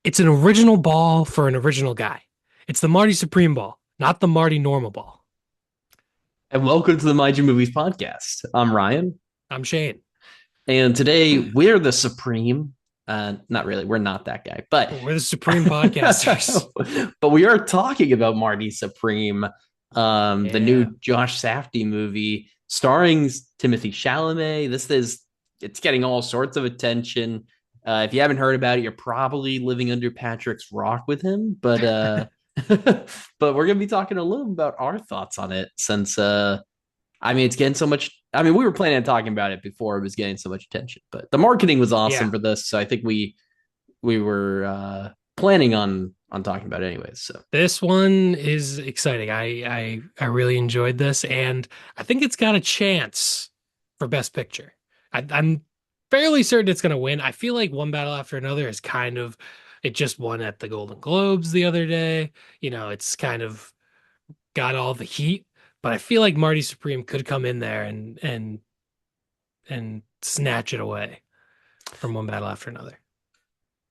It's an original ball for an original guy. It's the Marty Supreme ball, not the Marty normal ball. And welcome to the Mind Your Movies podcast. I'm Ryan, I'm Shane. and today we're the Supreme. Not really, we're not that guy, but We're the Supreme Podcasters. but we are talking about Marty Supreme, the new Yeah. Josh Safdie movie starring Timothée Chalamet. It's getting all sorts of attention. If you haven't heard about it, you're probably living under Patrick's rock with him, but but we're gonna be talking a little about our thoughts on it since it's getting so much. We were planning on talking about it before it was getting so much attention, but the marketing was awesome Yeah. for this, so I think we were planning on talking about it anyways. So This one is exciting. I really enjoyed this, and I think it's got a chance for Best Picture. I'm fairly certain it's going to win. I feel like One Battle After Another is kind of it just won at the Golden Globes the other day. It's kind of got all the heat, but I feel like Marty Supreme could come in there and snatch it away from One Battle After Another.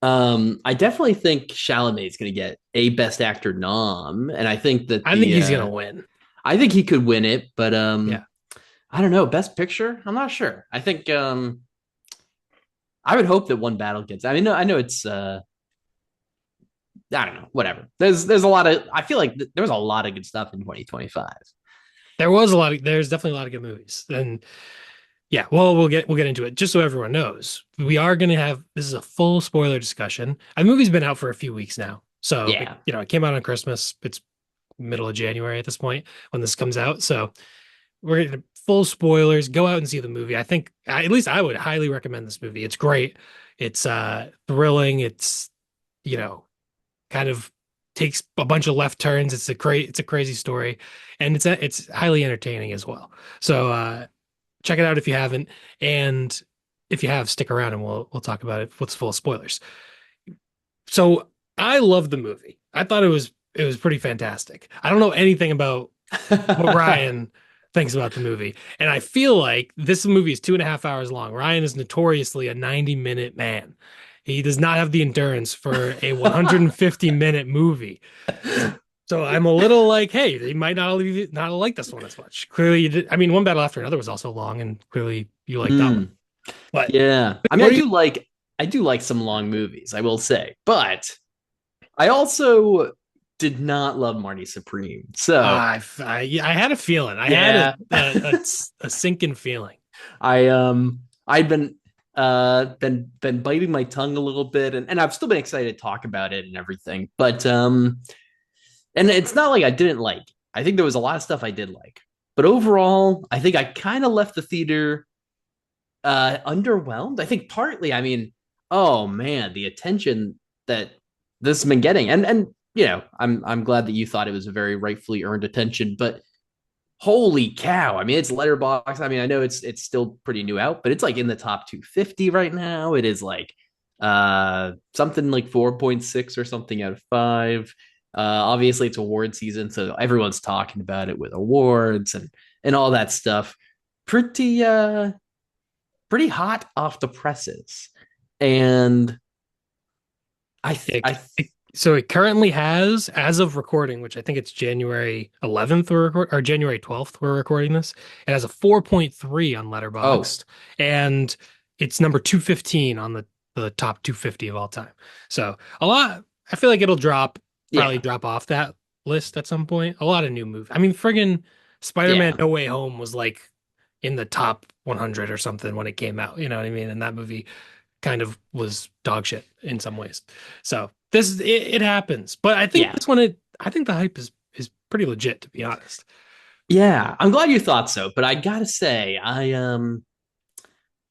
I definitely think Chalamet is going to get a Best Actor nom, and I think that I think the he's gonna win. I think he could win it, but Yeah. I don't know. Best Picture, I'm not sure. I think I would hope that One Battle gets. I know it's I don't know, whatever. There's a lot of. I feel like there was a lot of good stuff in 2025. There's definitely a lot of good movies. And yeah, well, we'll get into it. Just so everyone knows, we are gonna have this is a full spoiler discussion. The movie's been out for a few weeks now. So Yeah. it came out on Christmas. It's middle of January at this point when this comes out. So we're gonna full spoilers. Go out and see the movie. I think at least I would highly recommend this movie. It's great. It's thrilling. It's you know kind of takes a bunch of left turns. It's a crazy story, and it's highly entertaining as well. So check it out if you haven't, and if you have, stick around and we'll talk about it. What's full of spoilers. So I love the movie. I thought it was pretty fantastic. I don't know anything about what Ryan thinks about the movie, and I feel like this movie is 2.5 hours long. Ryan is notoriously a 90-minute man. He does not have the endurance for a 150-minute movie. So I'm a little like, hey, they might not like this one as much. Clearly, you did. I mean, One Battle After Another was also long, and clearly you like that one. Mm, But yeah. what do you? I do like some long movies, I will say. But I also did not love Marty Supreme. So, I had a feeling. I had yeah. a sinking feeling. I'd been biting my tongue a little bit, and I've still been excited to talk about it and everything. But and it's not like I didn't like. I think there was a lot of stuff I did like. But overall, I think I kind of left the theater underwhelmed. I think partly, oh man, the attention that this has been getting, and I'm glad that you thought it was a very rightfully earned attention, but holy cow, it's Letterbox. I know it's still pretty new out, but it's like in the top 250 right now. It is like something like 4.6 or something out of 5. Obviously it's award season, so everyone's talking about it with awards and all that stuff. Pretty hot off the presses. And I th- I It, th- it, so it currently has, as of recording, which I think it's January 11th or January 12th. We're recording this. It has a 4.3 on oh, Letterboxd, and it's number 215 on the top 250 of all time. So a lot. I feel like it'll probably yeah. drop off that list at some point. A lot of new movies. I mean, friggin' Spider-Man Yeah. No Way Home was like in the top 100 or something when it came out. You know what I mean? And that movie kind of was dog shit in some ways. So it happens, but I think Yeah. this one I think the hype is pretty legit, to be honest. Yeah. I'm glad you thought so, but I gotta say, and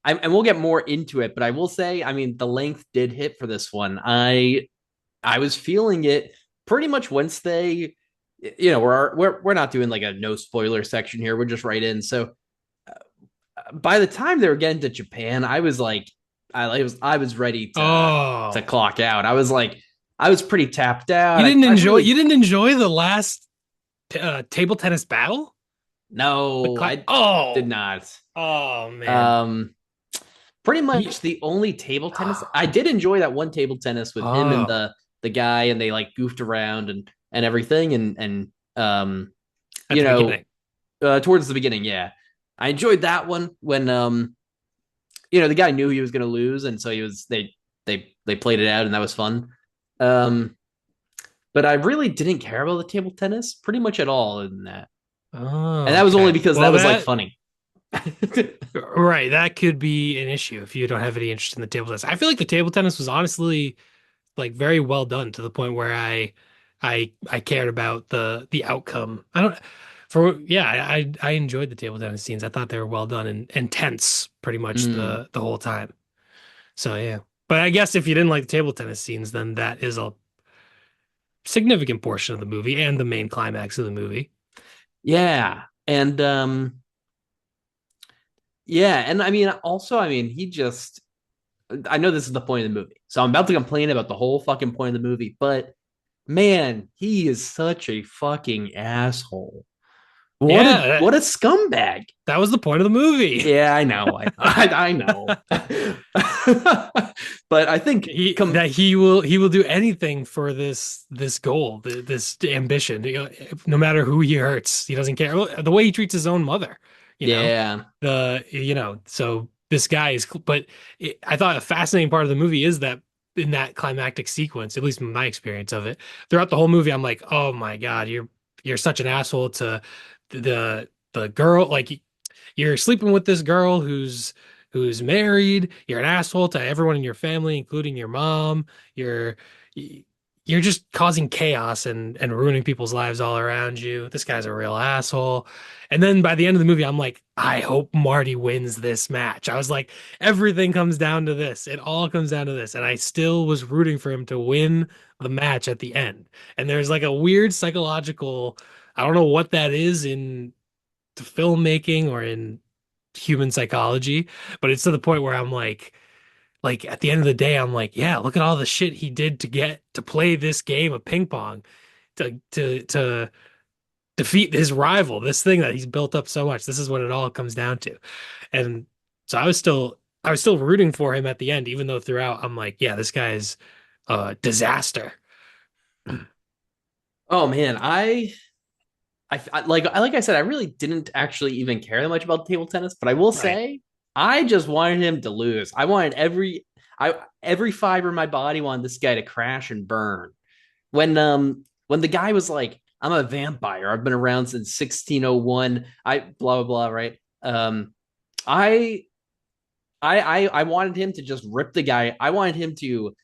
we'll get more into it, but I will say, the length did hit for this one. I was feeling it pretty much once they, we're not doing like a no spoiler section here. We're just right in. So by the time they were getting to Japan, I was like, I was ready to Oh, clock out. I was like, I was pretty tapped out. I you really didn't enjoy the last table tennis battle? no, I did Oh, not. oh man. Um, pretty He, much the only table tennis. I did enjoy that one table tennis with him and oh, the guy, and they like goofed around and everything, and at you the know, beginning. towards the beginning, yeah, I enjoyed that one when the guy knew he was going to lose, and so he was they played it out, and that was fun. Um, but I really didn't care about the table tennis pretty much at all in that, and Oh, that was only okay. because Well, that was like that funny. right, that could be an issue if you don't have any interest in the table tennis. I feel like the table tennis was honestly like very well done to the point where I cared about the outcome. I don't for yeah, I enjoyed the table tennis scenes. I thought they were well done and tense pretty much Mm. the whole time. So yeah. But I guess if you didn't like the table tennis scenes, then that is a significant portion of the movie and the main climax of the movie. Yeah, and yeah, and I mean, also, I mean, he just. I know this is the point of the movie, so I'm about to complain about the whole fucking point of the movie, but man, he is such a fucking asshole. What a Yeah, what a scumbag. that was the point of the movie. Yeah, I know. I know. But I think He will do anything for this goal, this ambition. No matter who he hurts, he doesn't care. Well, the way he treats his own mother, you know, yeah. so this guy is. But I thought a fascinating part of the movie is that in that climactic sequence, at least in my experience of it, throughout the whole movie, I'm like, oh my God, you're such an asshole to the girl. Like you're sleeping with this girl who's married. You're an asshole to everyone in your family, including your mom. You're you're just causing chaos and ruining people's lives all around you. This guy's a real asshole. And then by the end of the movie, I'm like, I hope Marty wins this match. I was like, everything comes down to this. It all comes down to this. And I still was rooting for him to win the match at the end. And there's like a weird psychological, I don't know what that is in filmmaking or in human psychology, but it's to the point where I'm like at the end of the day, I'm like, yeah, look at all the shit he did to get to play this game of ping pong, to defeat his rival, this thing that he's built up so much. This is what it all comes down to. And so I was still rooting for him at the end, even though throughout I'm like, yeah, this guy's a disaster. Oh man, like I said, I really didn't actually even care that much about table tennis, but I will Right. say I just wanted him to lose. I wanted every fiber of my body wanted this guy to crash and burn. When the guy was like, I'm a vampire. I've been around since 1601. I blah blah blah, right? I I wanted him to just rip the guy. I wanted him to,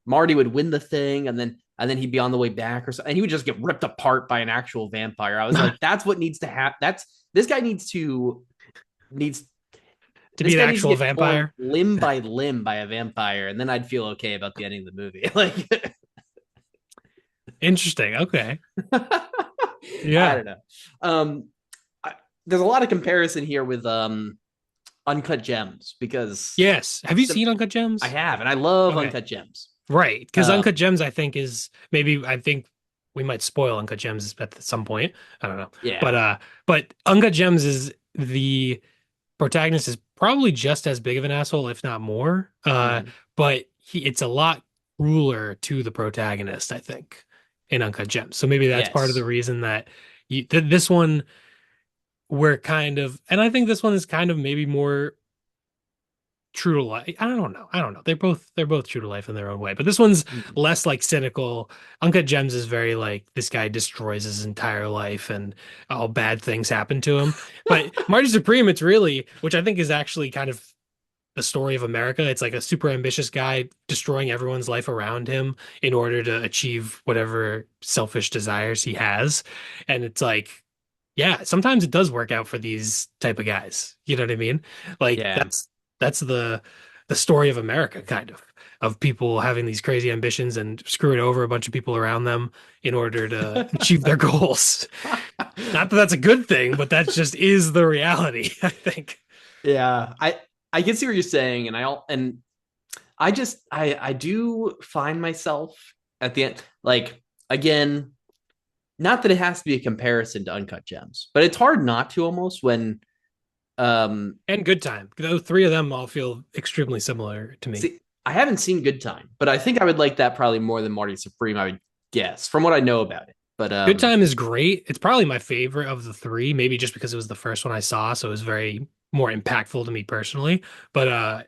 Marty would win the thing, and then he'd be on the way back or something, and he would just get ripped apart by an actual vampire. I was like, that's what needs to happen. That's this guy needs To be this an guy needs to actual get torn vampire. limb by limb by a vampire, and then I'd feel okay about the ending of the movie. Like, Interesting. Okay. I Yeah. don't know. Um, I, there's a lot of comparison here with Uncut Gems because Yes. Have you some seen Uncut I Gems? have, and I love Okay. Uncut Gems. Right. Because Um, Uncut Gems, I think, is maybe I think we might spoil Uncut Gems at some point. I don't know. yeah. But Uncut Gems is the protagonist is probably just as big of an asshole, if not more. Mhm. But it's a lot crueler to the protagonist, I think, in Uncut Gems. So maybe that's part of the Yes. reason that this one we're kind of, and I think this one is kind of maybe more true to life. I don't know. I don't know. They're both true to life in their own way. But this one's Mhm. less like cynical. Uncut Gems is very like this guy destroys his entire life and all bad things happen to him. But Marty Supreme, it's really, which I think is actually kind of the story of America. It's like a super ambitious guy destroying everyone's life around him in order to achieve whatever selfish desires he has. And it's like, yeah, sometimes it does work out for these type of guys. You know what I mean? Like Yeah. that's the story of America, kind of people having these crazy ambitions and screwing over a bunch of people around them in order to achieve their goals. Not that that's a good thing, but that just is the reality, I think. Yeah. I can see what you're saying, and I do find myself at the end, like, again, not that it has to be a comparison to Uncut Gems, but it's hard not to almost when Um, And Good Time. Those three of them all feel extremely similar to me. See, I haven't seen Good Time, but I think I would like that probably more than Marty Supreme. I would guess from what I know about it. But Good Time is great. It's probably my favorite of the three, maybe just because it was the first one I saw, so it was very more impactful to me personally. But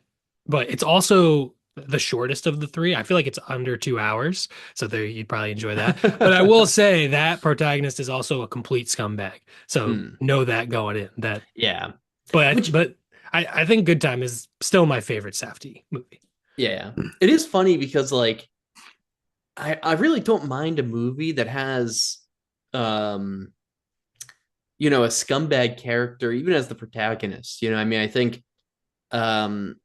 it's also the shortest of the three. I feel like it's under 2 hours, so there you'd probably enjoy that. But I will say that protagonist is also a complete scumbag. So hmm, know that going in. That yeah, but which but I think Good Time is still my favorite Safdie movie. yeah, it is funny because like I really don't mind a movie that has um a scumbag character even as the protagonist. I mean, I think um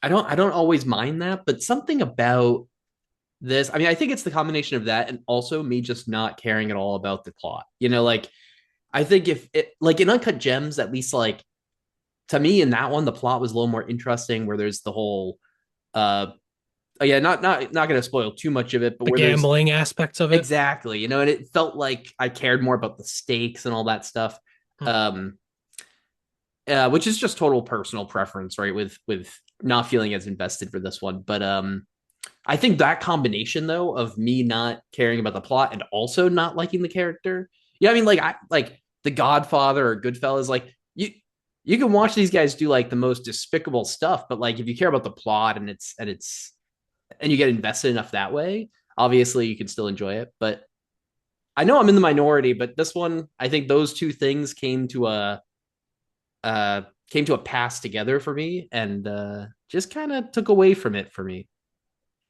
I don't always mind that, but something about this, I mean, I think it's the combination of that and also me just not caring at all about the plot. Like I think if it like in Uncut Gems, at least like to me in that one, the plot was a little more interesting where there's the whole uh oh yeah, not gonna spoil too much of it, but The where there's gambling aspects of it. exactly, and it felt like I cared more about the stakes and all that stuff. Hmm. Um which is just total personal preference, right? With not feeling as invested for this one. But I think that combination though of me not caring about the plot and also not liking the character. Yeah, I mean like I like The Godfather or Goodfellas, like you can watch these guys do like the most despicable stuff, but like if you care about the plot and you get invested enough that way, obviously you can still enjoy it. But I know I'm in the minority, but this one, I think those two things uh came to a pass together for me and just kind of took away from it for me.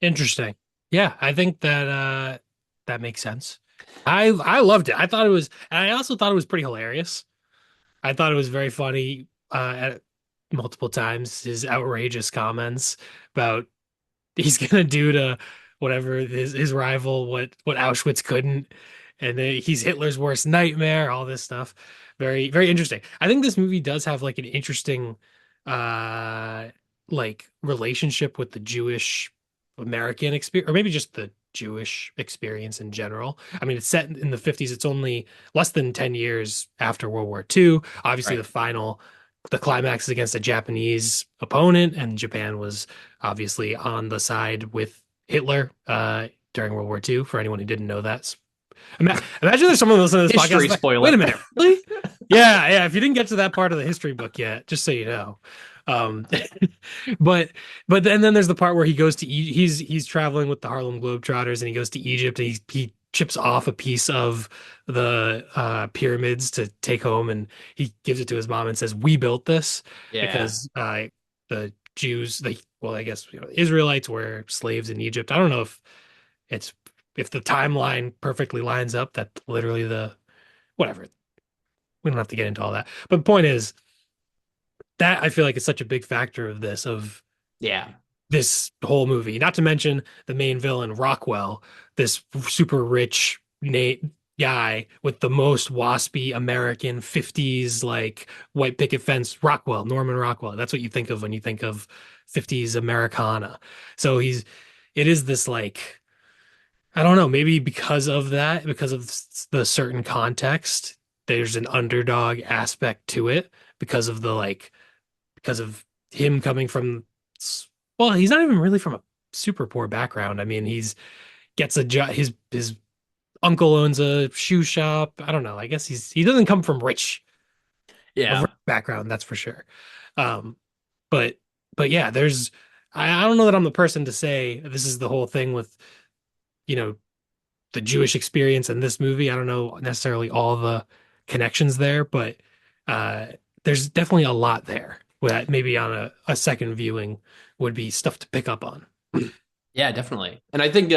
Interesting. Yeah, I think that that makes sense. I loved it. I thought it was, and I also thought it was pretty hilarious. I thought it was very funny at multiple times. His outrageous comments about he's gonna do to whatever his rival what Auschwitz couldn't, and he's Hitler's worst nightmare. All this stuff, very interesting. I think this movie does have like an interesting uh like relationship with the Jewish American experience, or maybe just the Jewish experience in general. I mean, it's set in the 50s. It's only less than 10 years after World War II. Obviously, Right. the climax is against a Japanese opponent, and Japan was obviously on the side with Hitler during World War II. For anyone who didn't know that, imagine there's someone listening to this podcast History like, wait spoiler. a minute, really? Yeah, yeah. If you didn't get to that part of the history book yet, just so you know. Um, but then there's the part where he goes to he's traveling with the Harlem Globetrotters and he goes to Egypt and he chips off a piece of the pyramids to take home and he gives it to his mom and says, "We built this Yeah. because the Jews, well, I guess Israelites were slaves in Egypt. I don't know it's if the timeline perfectly lines up. That literally the whatever. We don't have to get into all that. But the point is that I feel like is such a big factor of Yeah. this whole movie. Not to mention the main villain, Rockwell, this super rich Nate guy with the most waspy American 50s like white picket fence Rockwell, Norman Rockwell. That's what you think of when you think of 50s Americana. So it is this like I don't know, maybe because of that, because of the certain context, there's an underdog aspect to it because of the like because of him coming from well, he's not even really from a super poor background. I mean, he's gets a job. His uncle owns a shoe shop. I don't know. I guess he doesn't come from a rich Yeah. background, that's for sure. Um, but yeah, I don't know that I'm the person to say this is the whole thing with you know the Jewish experience in this movie. I don't know necessarily all the connections there, but uh, there's definitely a lot there that maybe on a second viewing would be stuff to pick up on. Yeah, definitely. And I think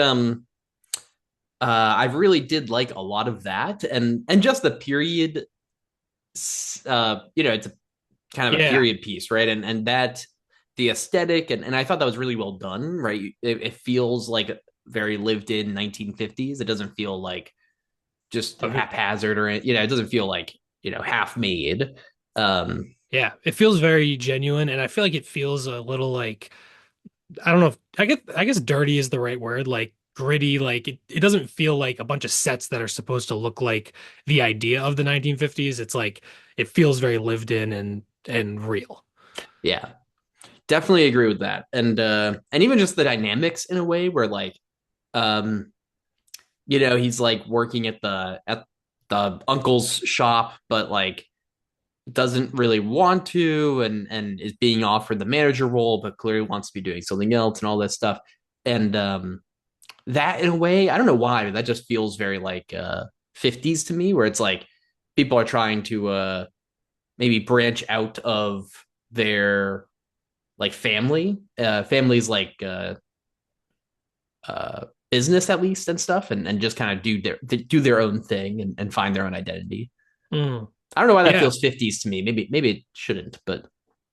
I really did like a lot of that and just the period it's a kind of a Yeah. period piece, right? And that the aesthetic and I thought that was really well done, right? It feels like very lived in 1950s. It doesn't feel like just Okay. haphazard or it doesn't feel like half made. Yeah. It feels very genuine, and I feel like it feels a little like I don't know if I guess dirty is the right word, like gritty, like it doesn't feel like a bunch of sets that are supposed to look like the idea of the 1950s. It's like it feels very lived in and and real. Yeah, definitely agree with that. And even just the dynamics in a way where like um he's like working at the uncle's shop, but like doesn't really want to, and is being offered the manager role, but clearly wants to be doing something else and all that stuff. And that in a way, I don't know why, but that just feels very like 50s to me, where it's like people are trying to maybe branch out of their like families like business at least and stuff, and just kind of do their own thing and find their own identity. Mm. I don't know why that Yeah, feels 50s to me. Maybe it shouldn't, but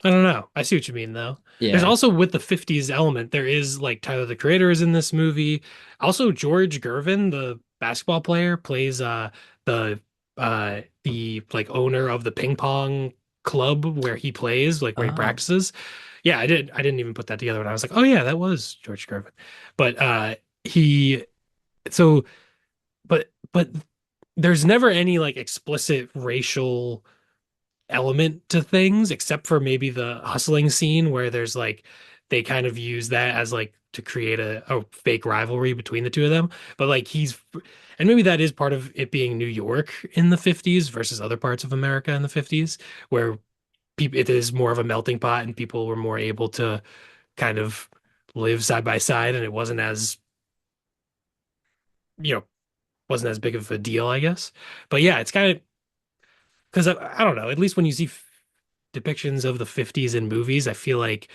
I don't know. I see what you mean though. There's yeah. also with the 50s element, there is like Tyler the Creator is in this movie. Also George Gervin, the basketball player, plays the like owner of the ping pong club where he plays, like where he Oh, practices. Yeah, I didn't even put that together and I was like, "Oh yeah, that was George Gervin." But he so but there's never any like explicit racial element to things except for maybe the hustling scene where there's like they kind of use that as like to create a fake rivalry between the two of them. But like and maybe that is part of it being New York in the 50s versus other parts of America in the 50s where people it is more of a melting pot and people were more able to kind of live side by side and it wasn't as you know wasn't as big of a deal, I guess. But yeah, it's kind of because I don't know, at least when you see depictions of the 50s in movies, I feel like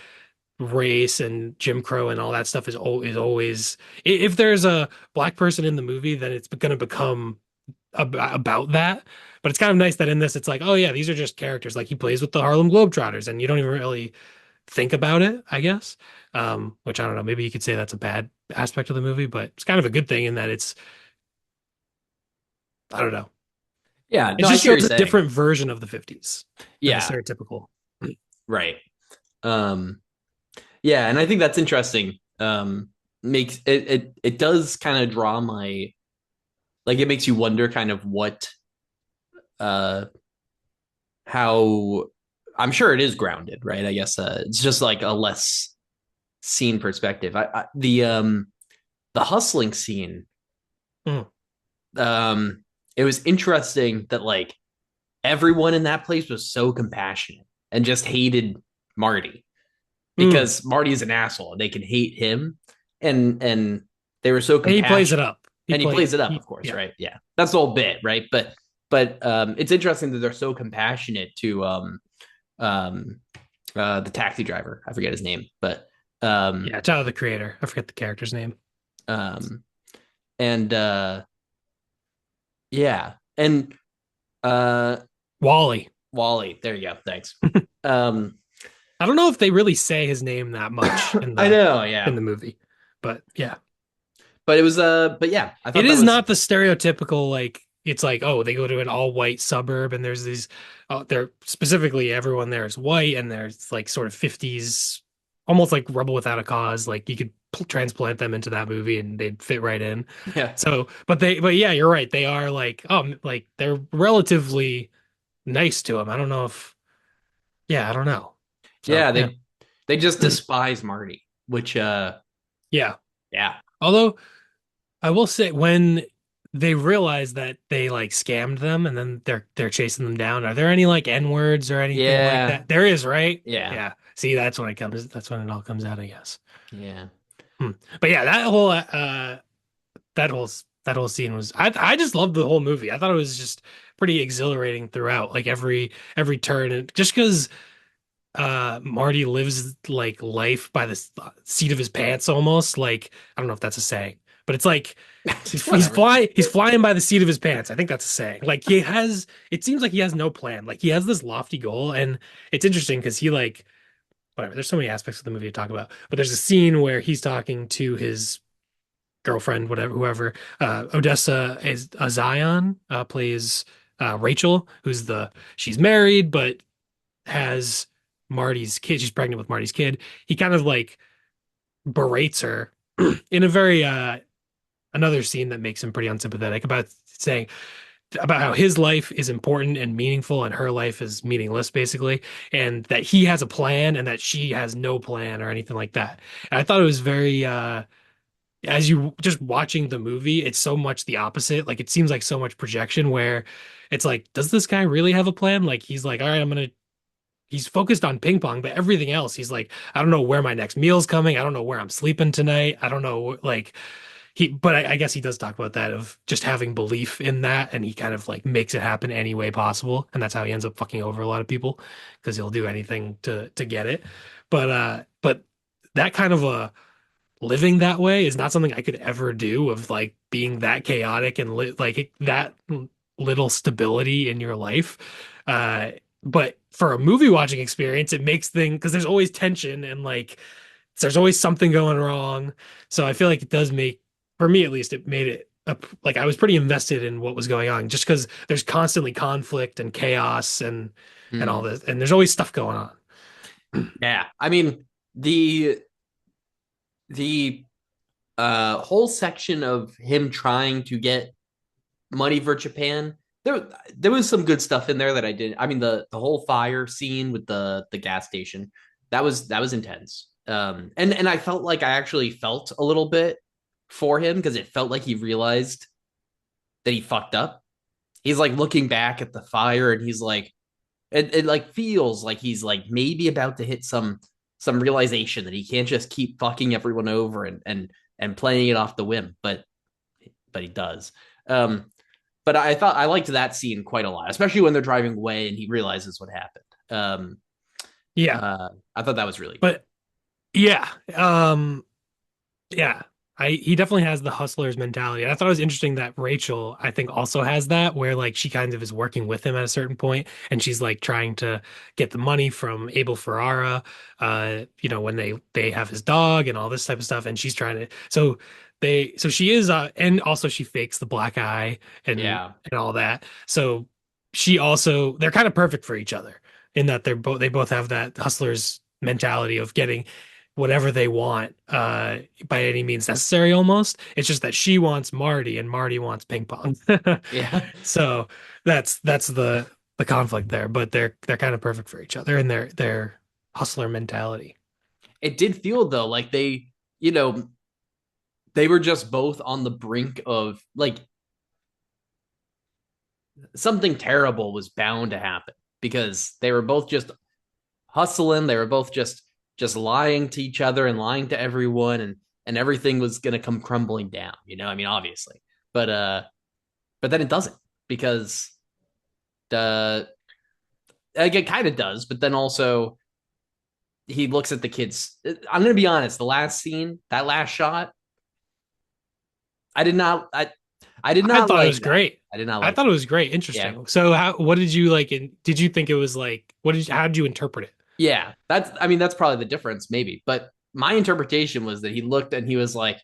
race and Jim Crow and all that stuff is always if there's a black person in the movie, then it's going to become about that. But it's kind of nice that in this, it's like, oh yeah, these are just characters. Like he plays with the Harlem Globetrotters, and you don't even really think about it, I guess. Which I don't know. Maybe you could say that's a bad aspect of the movie, but it's kind of a good thing in that I don't know. yeah. It No, I just see what you're shows a saying. different version of the 50s than the Yeah, stereotypical. right. Um, yeah, and I think that's interesting. Makes it does kind of draw my like it makes you wonder kind of what uh how I'm sure it is grounded, right? I guess it's just like a less scene perspective. The hustling scene, Mm. um, it was interesting that like everyone in that place was so compassionate and just hated Marty Mm. because Marty is an asshole and they can hate him, and they were so And he plays it compassionate. up. And he plays it up, of course, Yeah. right? Yeah, that's the whole bit, right? But it's interesting that they're so compassionate to um the taxi driver. I forget his name, but um Yeah, Tyler the Creator. I forget the character's name. um and yeah, and uh Wally. Wally, there you go. Thanks. Um I don't know if they really say his name that much I know, yeah. in the movie, but yeah, But it was but yeah, I it thought that is was not the stereotypical like it's like oh they go to an all white suburb and there's these they're specifically everyone there is white and there's like sort of 50s almost like Rebel Without a Cause like you could transplant them into that movie and they'd fit right in. yeah. So but yeah you're right they are like they're relatively nice to him. I don't know if yeah I don't know. So Yeah, yeah. they just despise Marty, which Yeah. yeah. Although I will say when they realize that they like scammed them and then they're chasing them down, are there any like N words or anything like Yeah. that? There is, right? Yeah. Yeah. See, that's when it all comes out, I guess. Yeah. Hmm. But yeah, that whole that whole scene was I just loved the whole movie. I thought it was just pretty exhilarating throughout, like every turn and just because Marty lives like life by the seat of his pants almost like I don't know if that's a saying but it's like Whatever. he's flying by the seat of his pants. I think that's a saying. Like it seems like he has no plan. Like he has this lofty goal and it's interesting because he like whatever there's so many aspects of the movie to talk about but there's a scene where he's talking to his girlfriend whatever whoever Odessa is Zion plays Rachel who's the she's married but has Marty's kid. She's pregnant with Marty's kid. He kind of like berates her in a very another scene that makes him pretty unsympathetic about saying about how his life is important and meaningful and her life is meaningless, basically, and that he has a plan and that she has no plan or anything like that. And I thought it was very as you just watching the movie, it's so much the opposite. Like it seems like so much projection where it's like, does this guy really have a plan? Like he's like, all right, he's focused on ping pong, but everything else, he's like, I don't know where my next meal's coming. I don't know where I'm sleeping tonight. I don't know, like but I guess he does talk about that of just having belief in that, and he kind of like makes it happen any way possible, and that's how he ends up fucking over a lot of people because he'll do anything to get it. But that kind of a living that way is not something I could ever do of like being that chaotic and like that little stability in your life. Uh, but for a movie watching experience, it makes things because there's always tension and like there's always something going wrong. So I feel like it does make, for me at least, it made it like I was pretty invested in what was going on just because there's constantly conflict and chaos and all Hmm. this, and there's always stuff going on. Yeah, I mean the whole section of him trying to get money for Japan. There was some good stuff in there that I did. I mean the whole fire scene with the gas station that was intense. And I felt like I actually felt a little bit for him because it felt like he realized that he fucked up. He's like looking back at the fire and he's like it like feels like he's like maybe about to hit some realization that he can't just keep fucking everyone over and playing it off the whim, but he does. Um, but I thought I liked that scene quite a lot, especially when they're driving away and he realizes what happened. Yeah, I thought that was really good. but yeah, yeah. He definitely has the hustler's mentality. And I thought it was interesting that Rachel, I think, also has that where like she kind of is working with him at a certain point and she's like trying to get the money from Abel Ferrara, when they have his dog and all this type of stuff. And she's trying to so she is and also she fakes the black eye Yeah. and all that. So they're kind of perfect for each other in that they both have that hustler's mentality of getting whatever they want by any means necessary almost. It's just that she wants Marty and Marty wants ping pong. Yeah. So that's the conflict there, but they're kind of perfect for each other and their hustler mentality. It did feel though like you know, they were just both on the brink of like something terrible was bound to happen because they were both just hustling. They were both just lying to each other and lying to everyone, and everything was gonna come crumbling down. I mean, obviously, but then it doesn't because the like it kind of does, but then also he looks at the kids. I'm gonna be honest. The last scene, that last shot, I did not. I did I not thought it like was that. great. I did not I like thought it that. was great. Yeah. Interesting. So what did you like and did you think it was like how did you interpret it? Yeah, I mean that's probably the difference maybe. But my interpretation was that he looked and he was like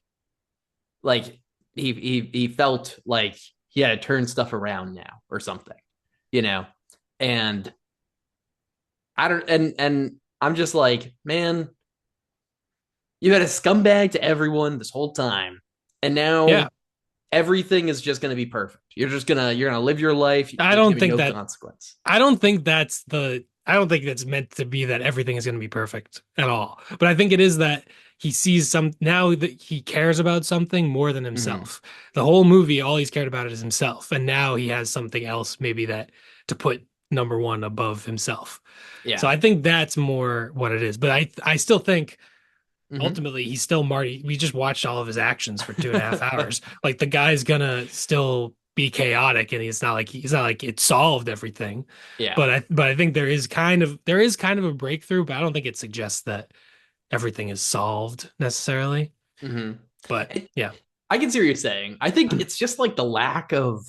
he felt like he had to turn stuff around now or something. You know. And I don't and I'm just like, man, you had a scumbag to everyone this whole time. And Yeah. now everything is just going to be perfect. You're going to live your life. I There's going don't to be think no that consequence. I don't think that's meant to be that everything is going to be perfect at all. But I think it is that he sees now that he cares about something more than Mm-hmm. himself. The whole movie, all he's cared about is himself. And now he has something else maybe that to put number one above himself. So Yeah. I think that's more what it is. But I still think Mm-hmm. ultimately he's still Marty. We just watched all of his actions for 2.5 hours. Like the guy's gonna still be chaotic, and he's not like it solved everything. Yeah. But I think there is kind of a breakthrough, but I don't think it suggests that everything is solved necessarily. Mm-hmm. But yeah, I can see what you're saying. I think it's just like the lack of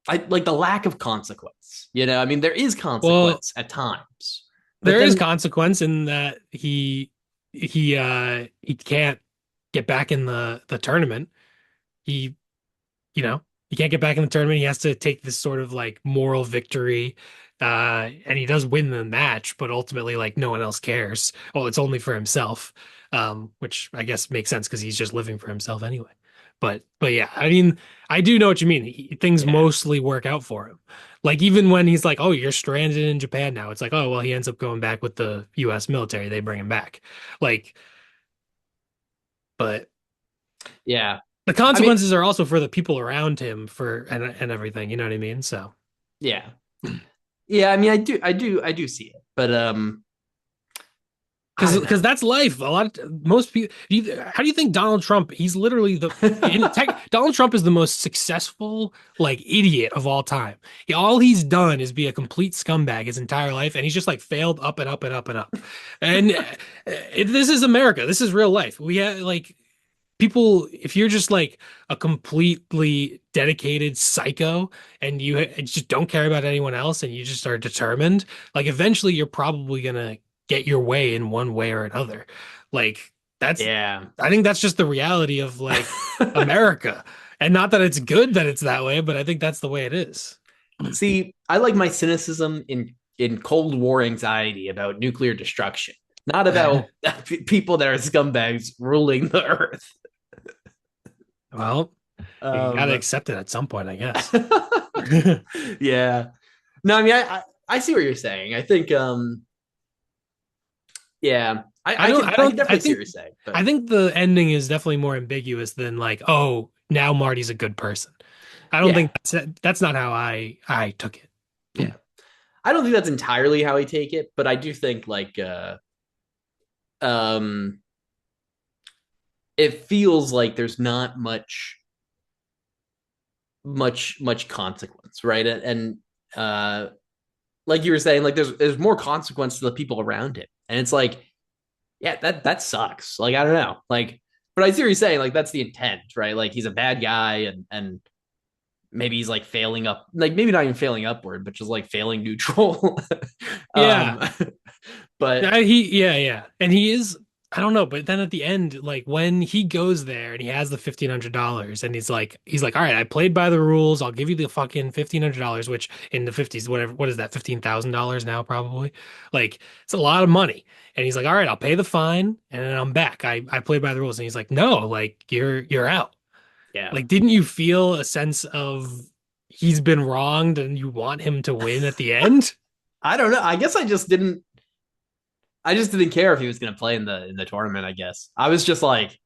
the lack of consequence. I mean, there is well, consequence at times, but there is then consequence in that he can't get back in the tournament. He you know, he can't get back in the tournament. He has to take this sort of like moral victory. And he does win the match, but ultimately, like no one else cares. Well, it's only for himself, which I guess makes sense because he's just living for himself anyway. But yeah, I mean, I do know what you mean. Things Yeah. mostly work out for him. Like even when he's like, "Oh, you're stranded in Japan now," it's like, "Oh, well, he ends up going back with the U.S. military. They bring him back." Like, but Yeah. the I mean, consequences are also for the people around him for and everything. You know what I mean? So yeah. Yeah, I mean, I do see it. But I don't because know. that's life. A lot of most people. How do you think Donald Trump? He's literally Donald Trump is the most successful like idiot of all time. All he's done is be a complete scumbag his entire life, and he's just like failed up and up and up and up. And this is America. This is real life. We have like people. If you're just like a completely dedicated psycho and you just don't care about anyone else, and you just are determined, like eventually you're probably gonna get your way in one way or another. Like that's Yeah. I think that's just the reality of like America. And not that it's good that it's that way, but I think that's the way it is. See, I like my cynicism in Cold War anxiety about nuclear destruction, not about people that are scumbags ruling the earth. Well, you gotta Um, accept it at some point, I guess. yeah. No, I mean, I see what you're saying. I think, yeah, I don't I I can don't definitely see what you're saying, but I think the ending is definitely more ambiguous than like, oh, now Marty's a good person. I don't yeah, think that's not how I took it. yeah. I don't think that's entirely how I take it, but I do think like, um, it feels like there's not much consequence, right? And like you were saying, like there's more consequence to the people around him, and it's like, yeah, that sucks. Like I don't know, like, but I see what you're saying. Like that's the intent, right? Like he's a bad guy, and maybe he's like failing up, like maybe not even failing upward, but just like failing neutral. Yeah. um, but Yeah. And he is, I don't know, but then at the end, like when he goes there and he has the $1,500 and he's like, all right, I played by the rules. I'll give you the fucking $1,500, which in the 50s, whatever, what is that, $15,000 now, probably? Like, it's a lot of money. And he's like, all right, I'll pay the fine and then I'm back. I played by the rules. And he's like, no, like you're out. yeah, Like, didn't you feel a sense of he's been wronged and you want him to win at the end? I don't know. I guess I just didn't care if he was going to play in the tournament. I guess I was just like,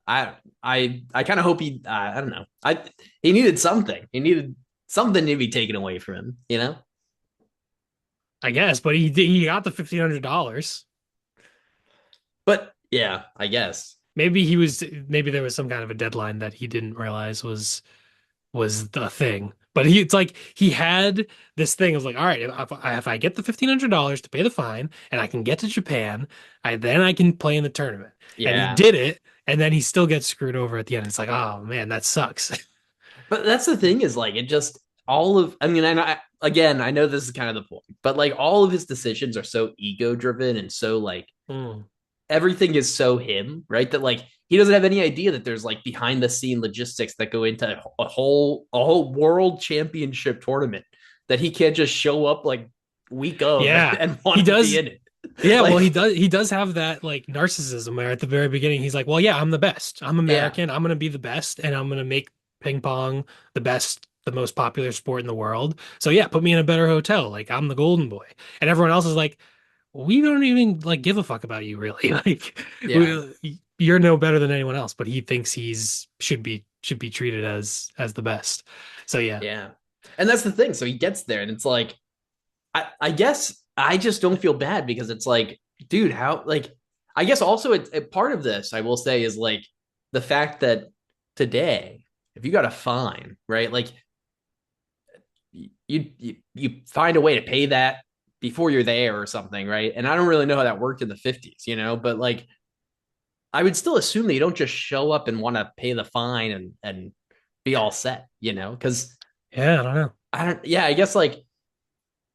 I kind of hope he. I don't know. He needed something. He needed something to be taken away from him. You know. I guess, but he got the $1,500. But yeah, I guess. Maybe there was some kind of a deadline that he didn't realize was the thing. But it's like he had this thing of like, all right, if I get the $1,500 to pay the fine and I can get to Japan, I can play in the tournament. And he Yeah. did it, and then he still gets screwed over at the end. It's like, oh man, that sucks. But that's the thing is like it just all of. I mean, again, I know this is kind of the point, but like all of his decisions are so ego driven and so like Hmm. everything is so him, right? That like he doesn't have any idea that there's like behind the scene logistics that go into a whole world championship tournament that he can't just show up like week of Yeah, and he want to be does. in it. Yeah, well, he Like, does. He does have that like narcissism where at the very beginning he's like, "Well, yeah, I'm the best. I'm yeah, American. I'm gonna be the best, and I'm gonna make ping pong the best, the most popular sport in the world. So yeah, put me in a better hotel. Like I'm the golden boy." And everyone else is like, "We don't even like give a fuck about you, really. Like, yeah, you're no better than anyone else." But he thinks he's should be treated as the best. So yeah, yeah. And that's the thing. So he gets there, and it's like, I guess I just don't feel bad because it's like, dude, how like I guess also part of this I will say is like the fact that today, if you got a fine, right, like you find a way to pay that before you're there or something, right? And I don't really know how that worked in the 50s, but like I would still assume that you don't just show up and want to pay the fine and be all set, because yeah, I don't know. I don't, yeah, I guess like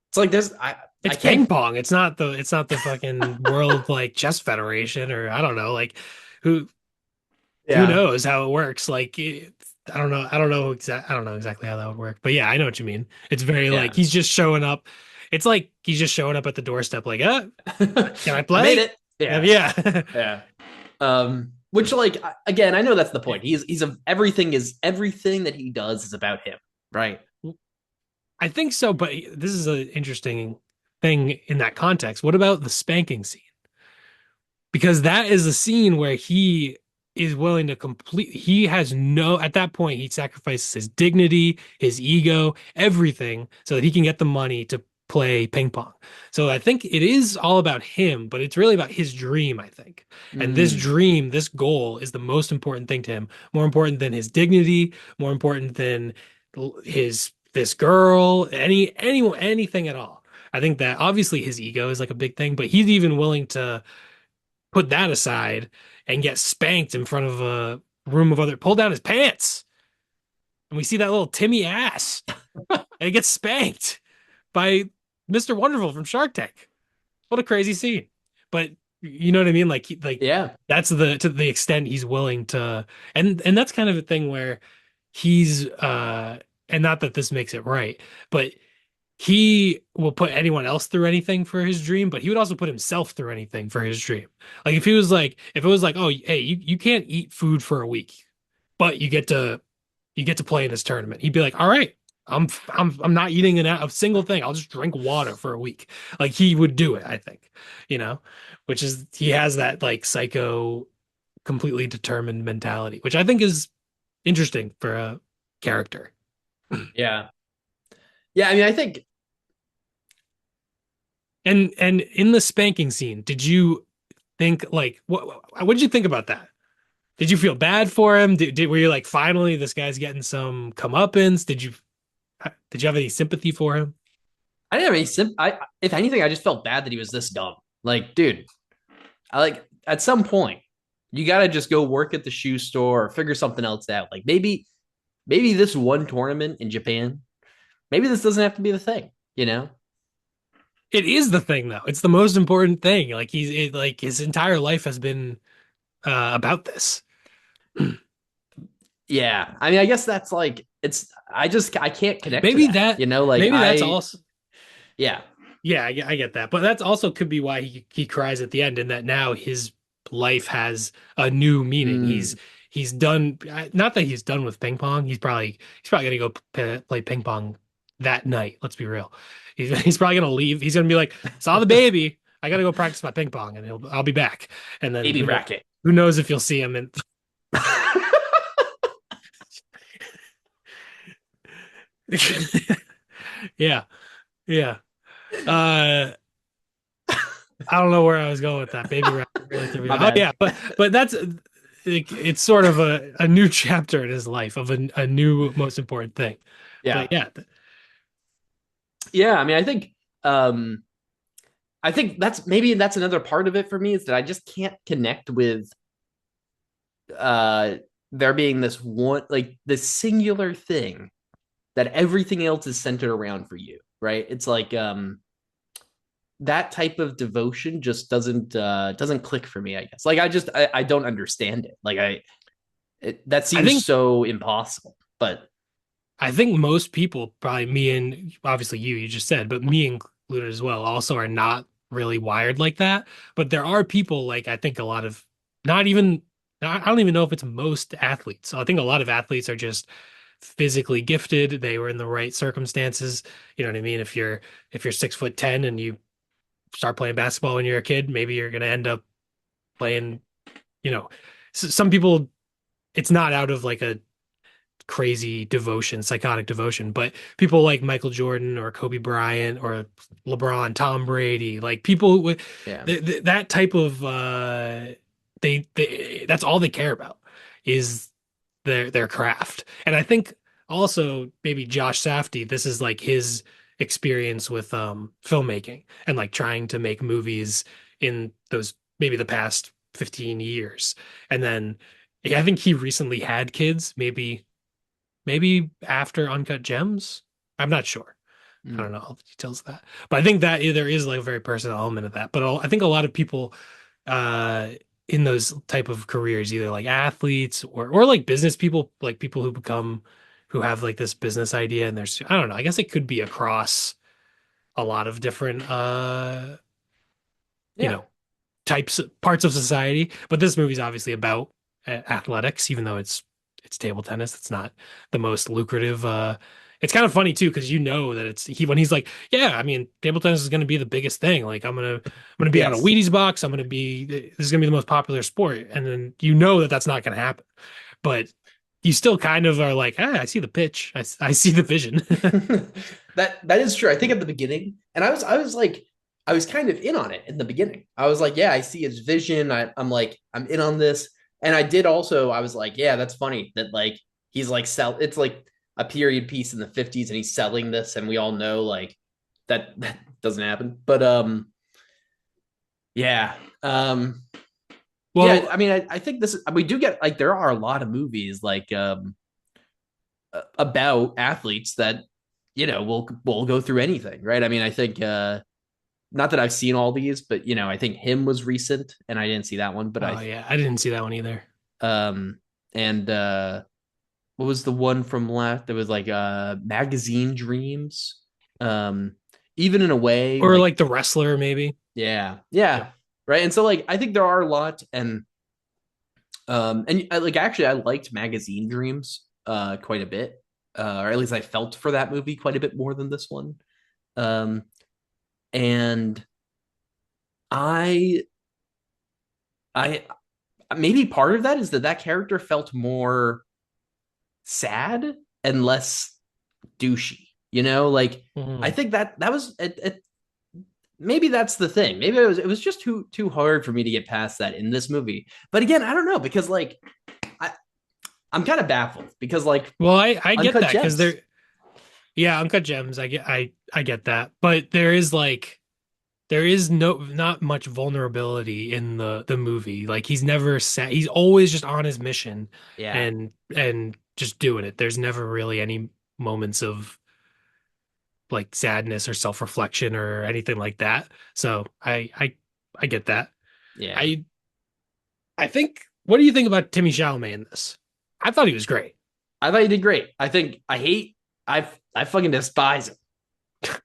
it's like there's I It's can't. ping pong. It's not the fucking World like Chess Federation or I don't know. Like who who Yeah, knows how it works? Like I don't know. I don't know exactly how that would work. But yeah, I know what you mean. It's very like yeah. he's just showing up. It's like he's just showing up at the doorstep like, can I I made play? it. Yeah, Yeah. yeah. Um, which like again, I know that's the point. He's a everything that he does is about him, right? I think so, but this is an interesting thing in that context. What about the spanking scene? Because that is a scene where he is willing to complete, he has no, at that point he sacrifices his dignity, his ego, everything so that he can get the money to play ping pong. So I think it is all about him, but it's really about his dream, I think. And this Mm, dream, this goal is the most important thing to him, more important than his dignity, more important than his this girl, anything at all. I think that obviously his ego is like a big thing, but he's even willing to put that aside and get spanked in front of a room of other, pull down his pants. And we see that little Timmy ass and he gets spanked by Mr. Wonderful from Shark Tank. What a crazy scene. But you know what I mean? Like yeah. that's the to the extent he's willing to, and that's kind of a thing where he's and not that this makes it right, but he will put anyone else through anything for his dream, but he would also put himself through anything for his dream. Like if it was like, oh, hey, you can't eat food for a week, but you get to play in this tournament. He'd be like, all right, I'm not eating a single thing. I'll just drink water for a week. Like he would do it, I think, you know, which is he has that like psycho, completely determined mentality, which I think is interesting for a character. Yeah. Yeah, I mean, I think And in the spanking scene, did you think like what did you think about that? Did you feel bad for him? Were you like finally this guy's getting some comeuppance? Did you have any sympathy for him? I didn't have any if anything, I just felt bad that he was this dumb. Like, dude, I like at some point you gotta just go work at the shoe store or figure something else out. Like maybe this one tournament in Japan, maybe this doesn't have to be the thing, you know? It is the thing though. It's the most important thing. Like his entire life has been about this. Yeah. I mean, I guess that's like it's I can't connect to Maybe that. that You know, like maybe that's also yeah. yeah, I get that. But that's also could be why he cries at the end, and that now his life has a new meaning. Mm, He's done not that he's done with ping pong. He's probably gonna go play ping pong that night. Let's be real. He's probably gonna leave. He's gonna be like, saw the baby. I gotta go practice my ping pong, and I'll be back. And then baby racket. who knows if you'll see him in yeah, yeah. Uh I don't know where I was going with that. Baby Rap really threw me My off. Oh bad. yeah, but that's it's sort of a new chapter in his life of a new most important thing. But Yeah. yeah, Yeah. I think that's another part of it for me is that I just can't connect with uh there being this one like this singular thing that everything else is centered around for you, right? It's like that type of devotion just doesn't click for me, I guess. Like I don't understand it. Like that I seems think so impossible. But I think most people, probably me and obviously you just said, but me included as well, also are not really wired like that. But there are people like I think a lot of not even I don't even know if it's most athletes. So I think a lot of athletes are just physically gifted. They were in the right circumstances. You know what I mean? If you're 6'10" and you start playing basketball when you're a kid, maybe you're going to end up playing, you know, some people, it's not out of like a crazy devotion, psychotic devotion, but people like Michael Jordan or Kobe Bryant or LeBron, Tom Brady, like people with yeah. that type of, that's all they care about is their craft. And I think also maybe Josh Safdie, this is like his experience with filmmaking and like trying to make movies in those maybe the past 15 years. And then yeah, I think he recently had kids, maybe after Uncut Gems. I'm not sure. I don't Mm. know all the details of that. But I think that there is like a very personal element of that. But I think a lot of people uh in those type of careers, either like athletes or like business people, like people who become who have like this business idea and there's I don't know, I guess it could be across a lot of different you Yeah. know, types parts of society. But this movie's obviously about athletics, even though it's table tennis. It's not the most lucrative. It's kind of funny too because you know that it's he when he's like, yeah, I mean, table tennis is going to be the biggest thing. Like I'm gonna be on a Yes. Wheaties box. This is gonna be the most popular sport, and then you know that that's not going to happen, but you still kind of are like, ah, I see the pitch. I see the vision. That is true. I think at the beginning, and I was like, I was kind of in on it in the beginning. I was like, yeah, I see his vision. I'm like, I'm in on this. And I did also, I was like, yeah, that's funny that like he's like it's like a period piece in the 50s and he's selling this, and we all know like that doesn't happen. But yeah. Yeah, Well, I mean, I think this we do get like there are a lot of movies like about athletes that will go through anything, right? I mean, I think not that I've seen all these, but I think him was recent, and I didn't see that one, but oh yeah, I didn't see that one either. um and what was the one from last? There was like magazine dreams, um even in a way Or like like the wrestler, maybe. yeah, yeah, Yep. right. And so like I think there are a lot, and like actually I liked magazine dreams quite a bit, or at least I felt for that movie quite a bit more than this one. Um, and I, I maybe part of that is that character felt more sad and less douchey. Like I Mhm. think that was maybe that's the thing. Maybe it was just too hard for me to get past that in this movie. But again, I don't know because like I I'm kind of baffled because like Well, I get Uncut that because Gems. there, yeah, Uncut Gems. I get that, but there is like there is not much vulnerability in the movie. Like he's never sad. He's always just on his mission Yeah. and just doing it. There's never really any moments of like sadness or self-reflection or anything like that. So I get that. Yeah. I I think. What do you think about Timmy Chalamet in this? I thought he was great. I thought he did great. I fucking despise him.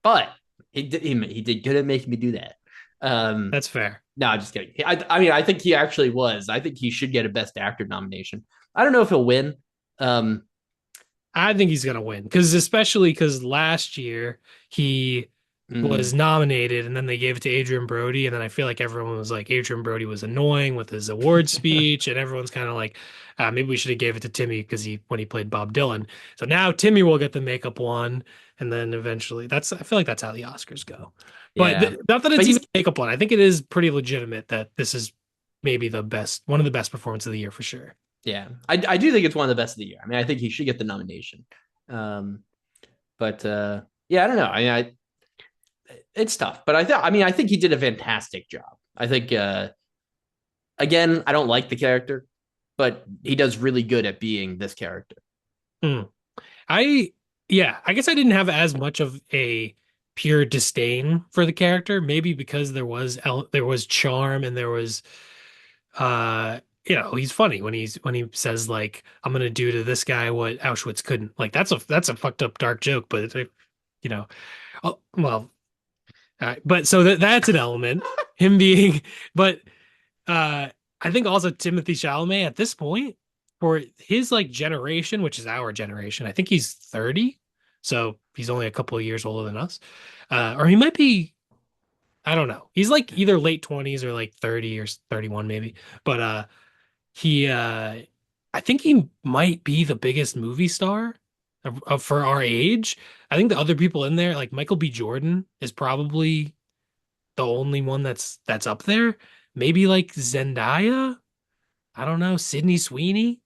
But he did good at making me do that. That's fair. No, I'm just kidding. I mean I think he actually was. I think he should get a best actor nomination. I don't know if he'll win. Um I think he's gonna win because especially because last year he was mm, nominated and then they gave it to Adrian Brody and then I feel like everyone was like Adrian Brody was annoying with his award speech and everyone's kind of like maybe we should have gave it to Timmy because he when he played Bob Dylan. So now Timmy will get the makeup one and then eventually that's I feel like that's how the Oscars go. But yeah. not that But it's even he's makeup one. I think it is pretty legitimate that this is maybe the best one of the best performances of the year for sure. yeah. I do think it's one of the best of the year. I mean, I think he should get the nomination. Um but yeah, I don't know. It's tough, but I think he did a fantastic job. I think again, I don't like the character, but he does really good at being this character. Mm. I yeah, I guess I didn't have as much of a pure disdain for the character, maybe because there was charm and there was he's funny when he says like I'm gonna do to this guy what Auschwitz couldn't. Like that's a fucked up dark joke, but you know, oh, well, all right. But so that's an element him being but uh, I think also Timothée Chalamet at this point for his like generation, which is our generation, I think he's 30, so he's only a couple of years older than us. Or he might be, I don't know. He's like either late 20s or like 30 or 31 maybe. But he I think he might be the biggest movie star for our age. I think the other people in there, like Michael B. Jordan, is probably the only one that's up there. Maybe like Zendaya. I don't know, Sydney Sweeney.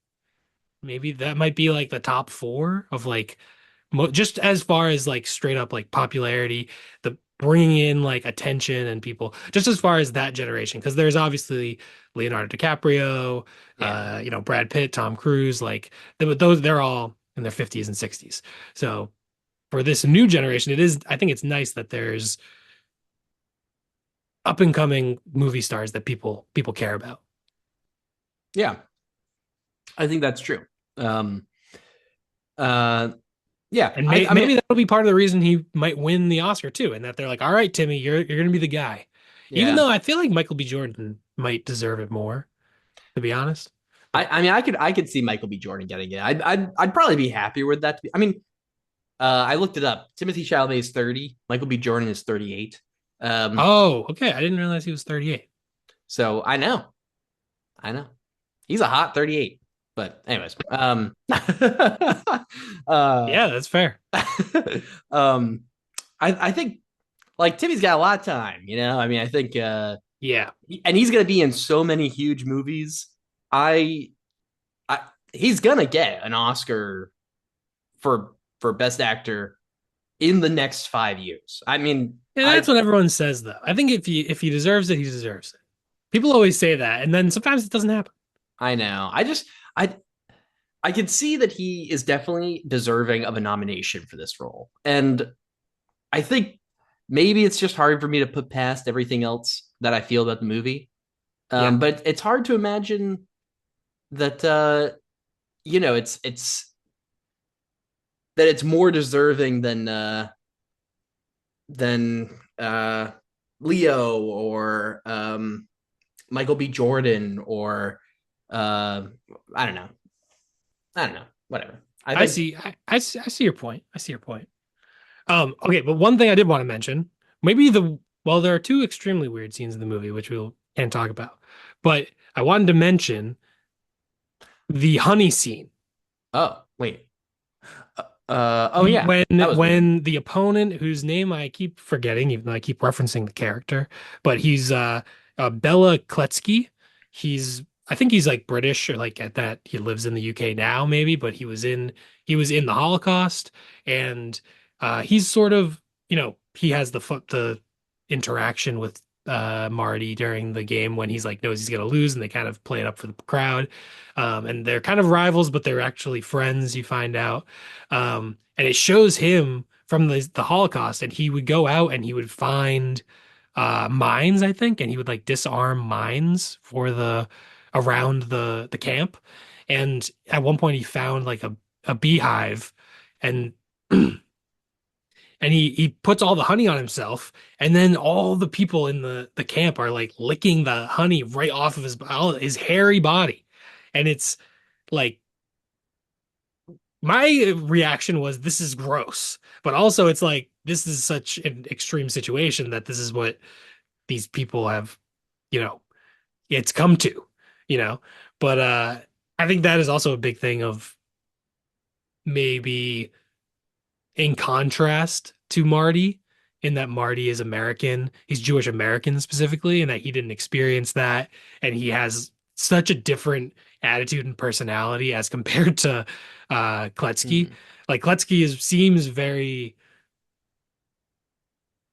Maybe that might be like the top four of like just as far as like straight up like popularity, the bringing in like attention and people, just as far as that generation. Because there's obviously Leonardo DiCaprio, Yeah. Brad Pitt, Tom Cruise, like those they're all in their 50s and 60s. So for this new generation, I think it's nice that there's up and coming movie stars that people care about. Yeah. I think that's true. Um uh yeah, And I mean maybe that'll be part of the reason he might win the Oscar too, and that they're like, "All right, Timmy, you're gonna be the guy." Even yeah. though I feel like Michael B. Jordan might deserve it more, to be honest. I mean, I could see Michael B. Jordan getting it. I'd probably be happier with that. I mean, I looked it up. Timothée Chalamet is 30. Michael B. Jordan is 38. Um, Oh, okay. I didn't realize he was 38. so I know, he's a hot 38. But anyways, uh, Yeah, that's fair. um, I think like Timmy's got a lot of time. I mean, I think, Yeah. and he's gonna be in so many huge movies. I, I he's gonna get an Oscar for best actor in the next 5 years. I mean, And that's what everyone says though. I think if he deserves it, he deserves it. People always say that, and then sometimes it doesn't happen. I know. I I can see that he is definitely deserving of a nomination for this role. And I think maybe it's just hard for me to put past everything else that I feel about the movie. Yeah. But it's hard to imagine that it's that it's more deserving than Leo or Michael B. Jordan or uh, I don't know. I don't know. Whatever. I I think. see. I see your point. I see your point. Okay, but one thing I did want to mention, well, there are two extremely weird scenes in the movie, which we can't talk about. But I wanted to mention the honey scene. Oh wait. Oh yeah, When that was weird. when the opponent, whose name I keep forgetting, even though I keep referencing the character, but he's Bella Kletsky. I think he's like British or like at that he lives in the UK now, maybe, but he was in the Holocaust, and he's sort of, he has the interaction with Marty during the game when he's like knows he's gonna lose, and they kind of play it up for the crowd. And they're kind of rivals, but they're actually friends, you find out. And it shows him from the Holocaust, and he would go out and he would find mines, I think, and he would like disarm mines for the around the camp. And at one point he found like a beehive, and and he puts all the honey on himself, and then all the people in the camp are like licking the honey right off of his hairy body. And it's like, my reaction was, this is gross, but also it's like, this is such an extreme situation that this is what these people have, you know it's come to, you know but I think that is also a big thing of, maybe, in contrast to Marty, in that Marty is American, he's Jewish American specifically, and that he didn't experience that, and he has such a different attitude and personality as compared to Kletsky. Hmm. Like, Kletsky seems very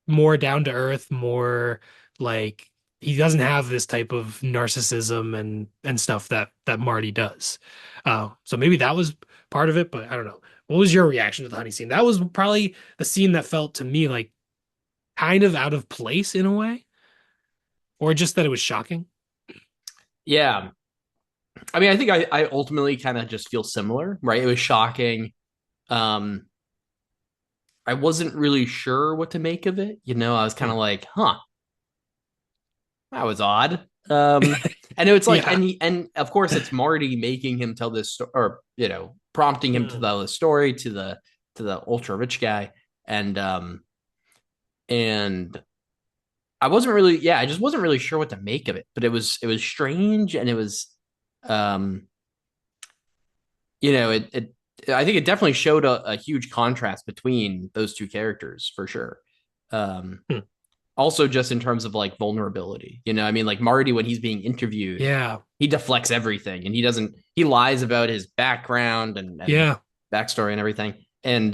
more down to earth, more like, he doesn't have this type of narcissism and stuff that Marty does. So maybe that was part of it, but I don't know. What was your reaction to the honey scene? That was probably the scene that felt to me like kind of out of place in a way, or just that it was shocking. Yeah, I mean, I think I ultimately kind of just feel similar, right? It was shocking. Um, I wasn't really sure what to make of it. I was kind Hmm. of like, huh, that was odd. And it's like, Yeah. and of course, it's Marty making him tell this story, or prompting him to Hmm. tell the story to the ultra rich guy, and I wasn't really, yeah, I just wasn't really sure what to make of it. But it was strange, and it was, um, it I think it definitely showed a huge contrast between those two characters for sure. Um, Hmm. Also just in terms of like vulnerability. I mean, like Marty, when he's being interviewed, Yeah. he deflects everything, and he lies about his background and Yeah. backstory and everything. And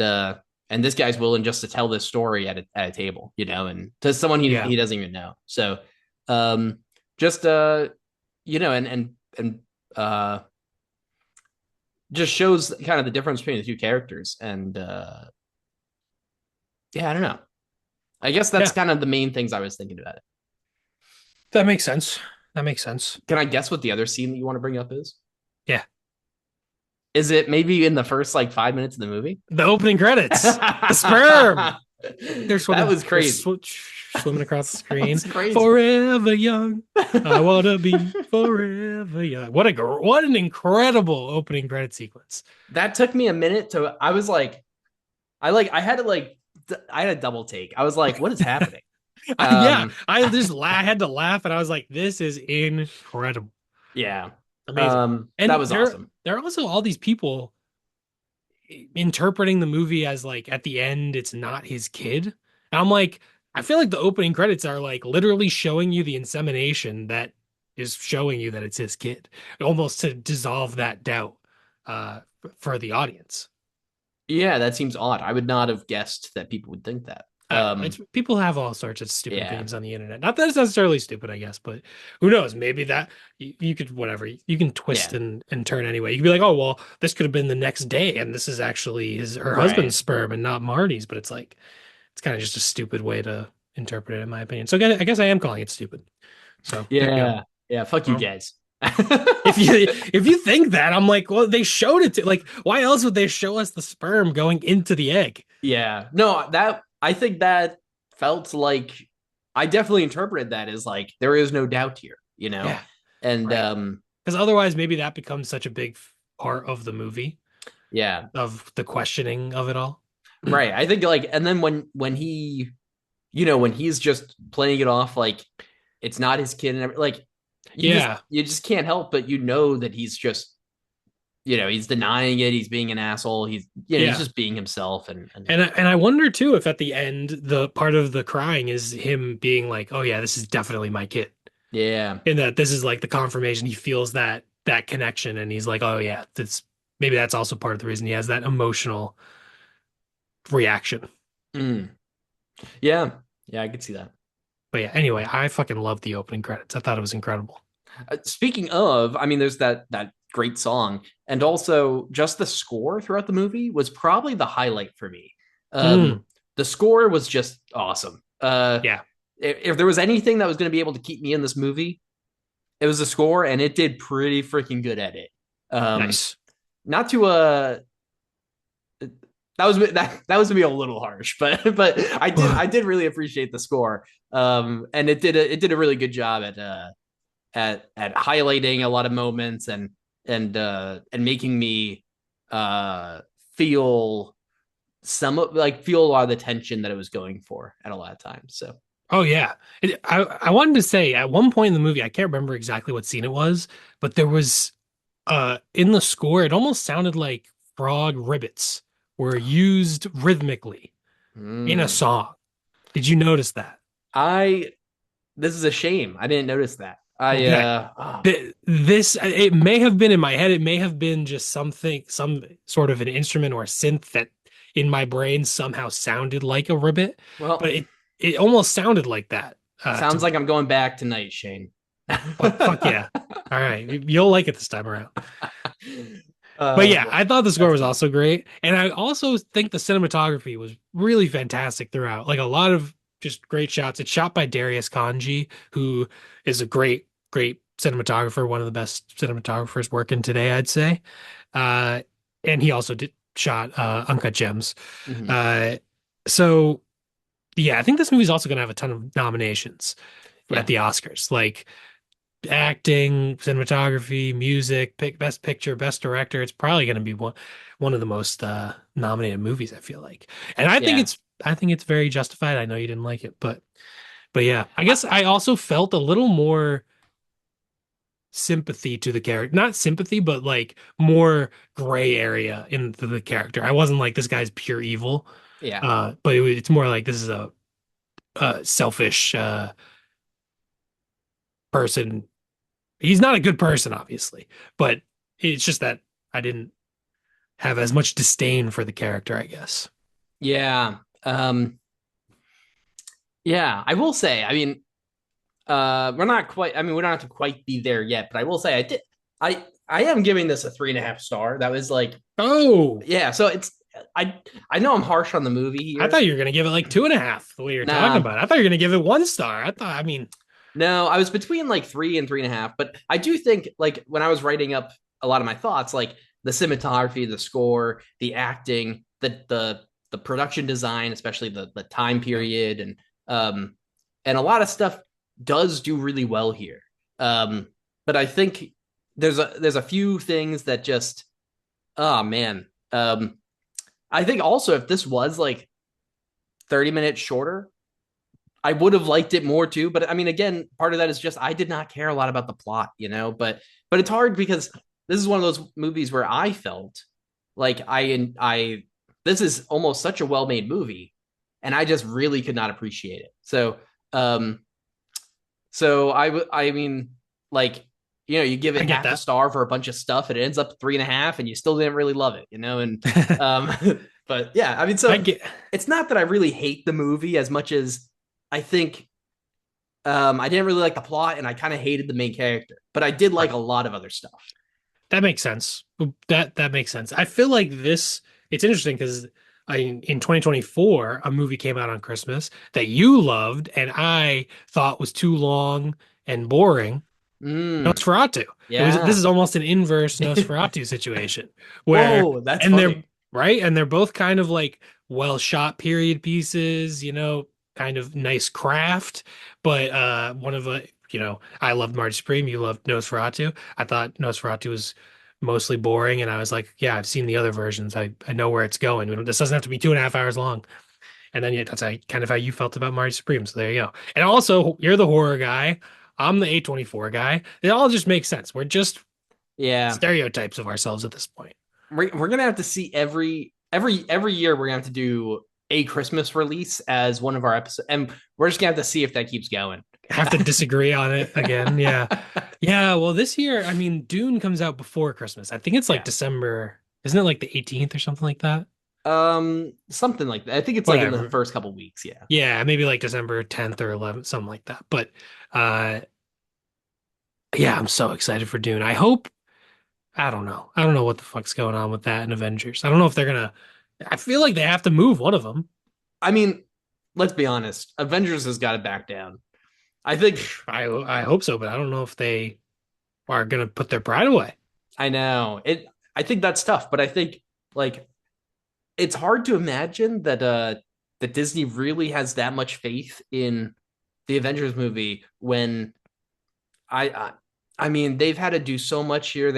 this guy's willing just to tell this story at a table, and to someone Yeah. he doesn't even know. So um just and uh just shows kind of the difference between the two characters. And yeah, I don't know. I guess that's Yeah. kind of the main things I was thinking about it. That makes sense. That makes sense. Can I guess what the other scene that you want to bring up is? Yeah. Is it maybe in the first like 5 minutes of the movie? The opening credits. The sperm. They're That swimming. was crazy. Swimming across the That screen. was crazy. Forever young. I wanna be forever young. What an incredible opening credit sequence. That took me a minute to. I was like, I had to I had a double take. I was like, what is happening? Yeah, Um, I had to laugh, and I was like, "This is incredible, yeah. amazing." That And was awesome. there are also all these people interpreting the movie as like at the end it's not his kid. And I'm like, I feel like the opening credits are like literally showing you the insemination that is showing you that it's his kid, almost to dissolve that doubt for the audience. Yeah, that seems odd. I would not have guessed that people would think that. I don't know. It's people have all sorts of stupid Yeah, opinions on the internet. Not that it's necessarily stupid, I guess, but who knows? Maybe that you could whatever you can twist yeah, and turn anyway. You could be like, oh well, this could have been the next day, and this is actually his her right. husband's sperm and not Marty's. But it's like it's kind of just a stupid way to interpret it, in my opinion. So I guess I am calling it stupid. So there you go. Yeah, yeah. Fuck you Well, guys. if you think that, I'm like, well, they showed it to like, why else would they show us the sperm going into the egg? Yeah, no, that I think that felt like I definitely interpreted that as like there is no doubt here, you know, Yeah, and right. Because otherwise, maybe that becomes such a big part of the movie yeah, of the questioning of it all. right. I think like, and then when he, you know, when he's just playing it off like it's not his kid and like Yeah, you just can't help but you know that he's just he's denying it. He's being an asshole. He's yeah. just being himself and And I wonder too if at the end the part of the crying is him being like, "Oh yeah, this is definitely my kid," yeah. and that this is like the confirmation he feels that connection, and he's like, "Oh yeah, that's maybe that's also part of the reason he has that emotional reaction." Mm. Yeah. Yeah, I could see that. But yeah, anyway, I fucking love the opening credits. I thought it was incredible. Speaking of, I mean, there's that great song, and also just the score throughout the movie was probably the highlight for me. Mm, The score was just awesome. yeah, If there was anything that was going to be able to keep me in this movie, it was the score, and it did pretty freaking good at it. Um, nice. not to that was to be a little harsh, but I did really appreciate the score. And it did a really good job at highlighting a lot of moments and making me uh feel feel a lot of the tension that it was going for at a lot of times. So Oh yeah. I wanted to say at one point in the movie, I can't remember exactly what scene it was, but there was in the score, it almost sounded like frog ribbits were used rhythmically in a mm. song. Did you notice that? I this is a shame. I didn't notice that. I Okay. oh, This it may have been in my head, it may have been just some sort of an instrument or a synth that in my brain somehow sounded like a ribbit, well, but it almost sounded like that to sounds like me. I'm going back tonight, Shane. Fuck yeah. All right. You'll like it this time around. But uh yeah, I thought the score that's was funny. also great. And I also think the cinematography was really fantastic throughout. Like a lot of just great shots. It's shot by Darius Kanji, who is a great cinematographer, one of the best cinematographers working today, I'd say. Uh, and he also did shot Uncut Gems. Mhm. Uh, so yeah, I think this movie's also gonna have a ton of nominations at Yeah. the Oscars. Like acting, cinematography, music, best picture, best director. It's probably going to be one of the most nominated movies, I feel like. And Yeah. I think it's very justified. I know you didn't like it, but yeah, I guess I also felt a little more sympathy to the character. Not sympathy, but like more gray area into the character. I wasn't like this guy's pure evil. Yeah. But it's more like this is a selfish person. He's not a good person, obviously, but it's just that I didn't have as much disdain for the character, I guess. Yeah. Yeah, I will say, I mean, we're not quite, I mean, we don't have to quite be there yet, but I will say I am giving this a 3.5 star. That was like, Oh, yeah, so I I know I'm harsh on the movie I here. thought you were gonna give it like 2.5, the way you're talking Nah, about it. I thought you were gonna give it 1 star. I mean, no, I was between like 3 and 3.5, but I do think like when I was writing up a lot of my thoughts, like the cinematography, the score, the acting, the production design, especially the time period, um and a lot of stuff does do really well here. But I think there's a few things that just, oh man. I think also if this was like 30 minutes shorter, I would have liked it more too. But I mean, again, part of that is just I did not care a lot about the plot, you know. But it's hard because this is one of those movies where I felt like I this is almost such a well made movie, and I just really could not appreciate it. Um, so I mean, like, you know, you give it I get half a that. star for a bunch of stuff, and it ends up 3.5, and you still didn't really love it, you know. And um, but yeah, I mean, I so get it's not that I really hate the movie as much as I think I didn't really like the plot, and I kind of hated the main character, but I did like right. a lot of other stuff. That makes sense. That makes sense. I feel like this. It's interesting because in 2024 a movie came out on Christmas that you loved and I thought was too long and boring. Mm, Nosferatu. This yeah. is almost an inverse Nosferatu situation where Whoa, that's and they're funny. right and they're both kind of like well shot period pieces, kind of nice craft, but one of I loved Marty Supreme, you loved Nosferatu. I thought Nosferatu was mostly boring and I was like, yeah, I've seen the other versions. I know where it's going. This doesn't have to be 2.5 hours long. And then yeah, that's kind of how you felt about Marty Supreme. So there you go. And also, you're the horror guy. I'm the A24 guy. It all just makes sense. We're just Yeah. stereotypes of ourselves at this point. We're gonna have to see every year we're gonna have to do a Christmas release as one of our episodes, and we're just gonna have to see if that keeps going. Have to disagree on it again. Yeah. Yeah. Well, this year, I mean, Dune comes out before Christmas. I think it's like Yeah. December. Isn't it like the 18th or something like that? Something like that. I think it's like in the Whatever. first couple weeks. Yeah. Yeah, maybe like December 10th or 11th, something like that. But uh yeah, I'm so excited for Dune. I don't know. I don't know what the fuck's going on with that in Avengers. I don't know if they're gonna. I feel like they have to move one of them. I mean, let's be honest. Avengers has got to back down. I think I hope so, but I don't know if they are gonna put their pride away. I know it. I think that's tough, but I think like it's hard to imagine that Disney really has that much faith in the Avengers movie when I I, I mean they've had to do so much here.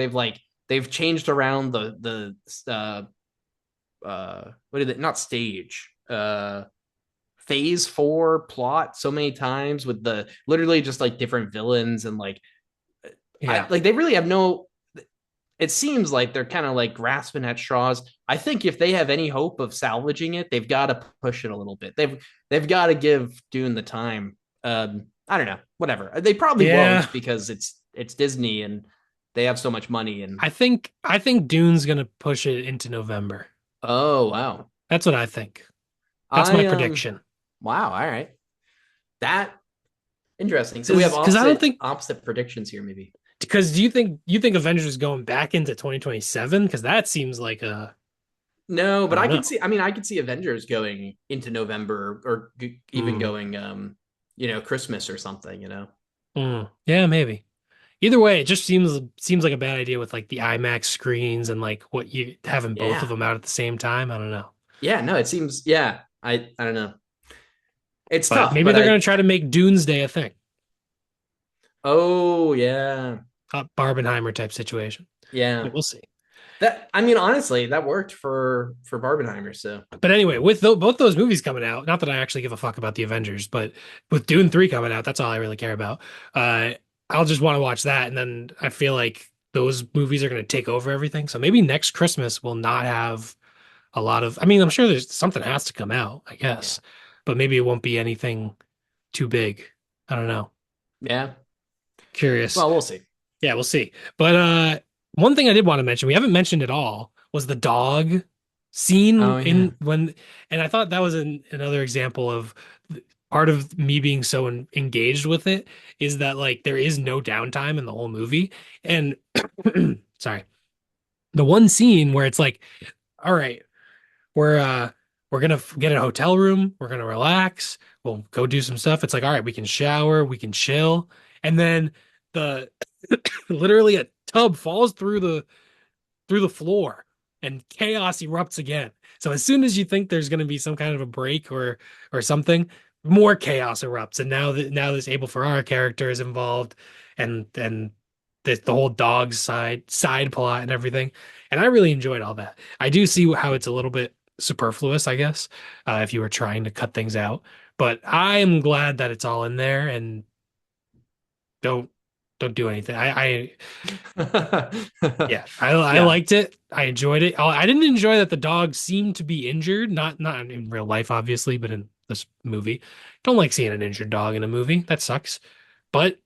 They've changed around what did it not stage phase 4 plot so many times with the literally just like different villains and like I Yeah, like they really have no, it seems like they're kind of like grasping at straws. I think if they have any hope of salvaging it, they've got to push it a little bit. They've got to give Dune the time. I don't know, whatever. They probably yeah. won't because it's Disney and they have so much money and I think Dune's gonna push it into November. oh wow. That's what I think. That's my I prediction. wow, all right. That interesting. So we have Because I don't think opposite predictions here maybe. because do you think Avengers is going back into 2027? Because that seems like No, I but don't I could know. see. I mean, I could see Avengers going into November or even Mm, going, Christmas or something. yeah, maybe. Either way, it just seems like a bad idea with like the IMAX screens and like what you having both of Yeah, them out at the same time. I don't know. yeah. No, it seems. Yeah, I don't know. It's But tough, maybe but they're I. gonna try to make Doomsday a thing. Oh yeah, A Barbenheimer type situation. yeah. But we'll see. That I mean, honestly, that worked for Barbenheimer. So But anyway, with both those movies coming out, not that I actually give a fuck about the Avengers, but with Dune 3 coming out, that's all I really care about. Uh, I'll just want to watch that. And then I feel like those movies are going to take over everything. So maybe next Christmas will not have a lot of, I mean, I'm sure there's something has to come out, I yeah, guess, but maybe it won't be anything too big. I don't know. yeah. Curious. Well, we'll see. Yeah, we'll see. But one thing I did want to mention, we haven't mentioned at all, was the dog Oh scene yeah, in when and I thought that was another example of part of me being so engaged with it is that like there is no downtime in the whole movie. And sorry, the one scene where it's like, all right, we're gonna get a hotel room, we're gonna relax, we'll go do some stuff. It's like, all right, we can shower, we can chill, and then the literally a tub falls through the floor. and chaos erupts again. So as soon as you think there's going to be some kind of a break or something, more chaos erupts. And now this Abel Ferrara character is involved, and the whole dog side plot and everything. And I really enjoyed all that. I do see how it's a little bit superfluous, I guess, if you were trying to cut things out. But I am glad that it's all in there and don't don't do anything. Yeah, I Yeah. liked it. I enjoyed it. I didn't enjoy that the dog seemed to be injured, not in real life, obviously, but in this movie. Don't like seeing an injured dog in a movie. That sucks. But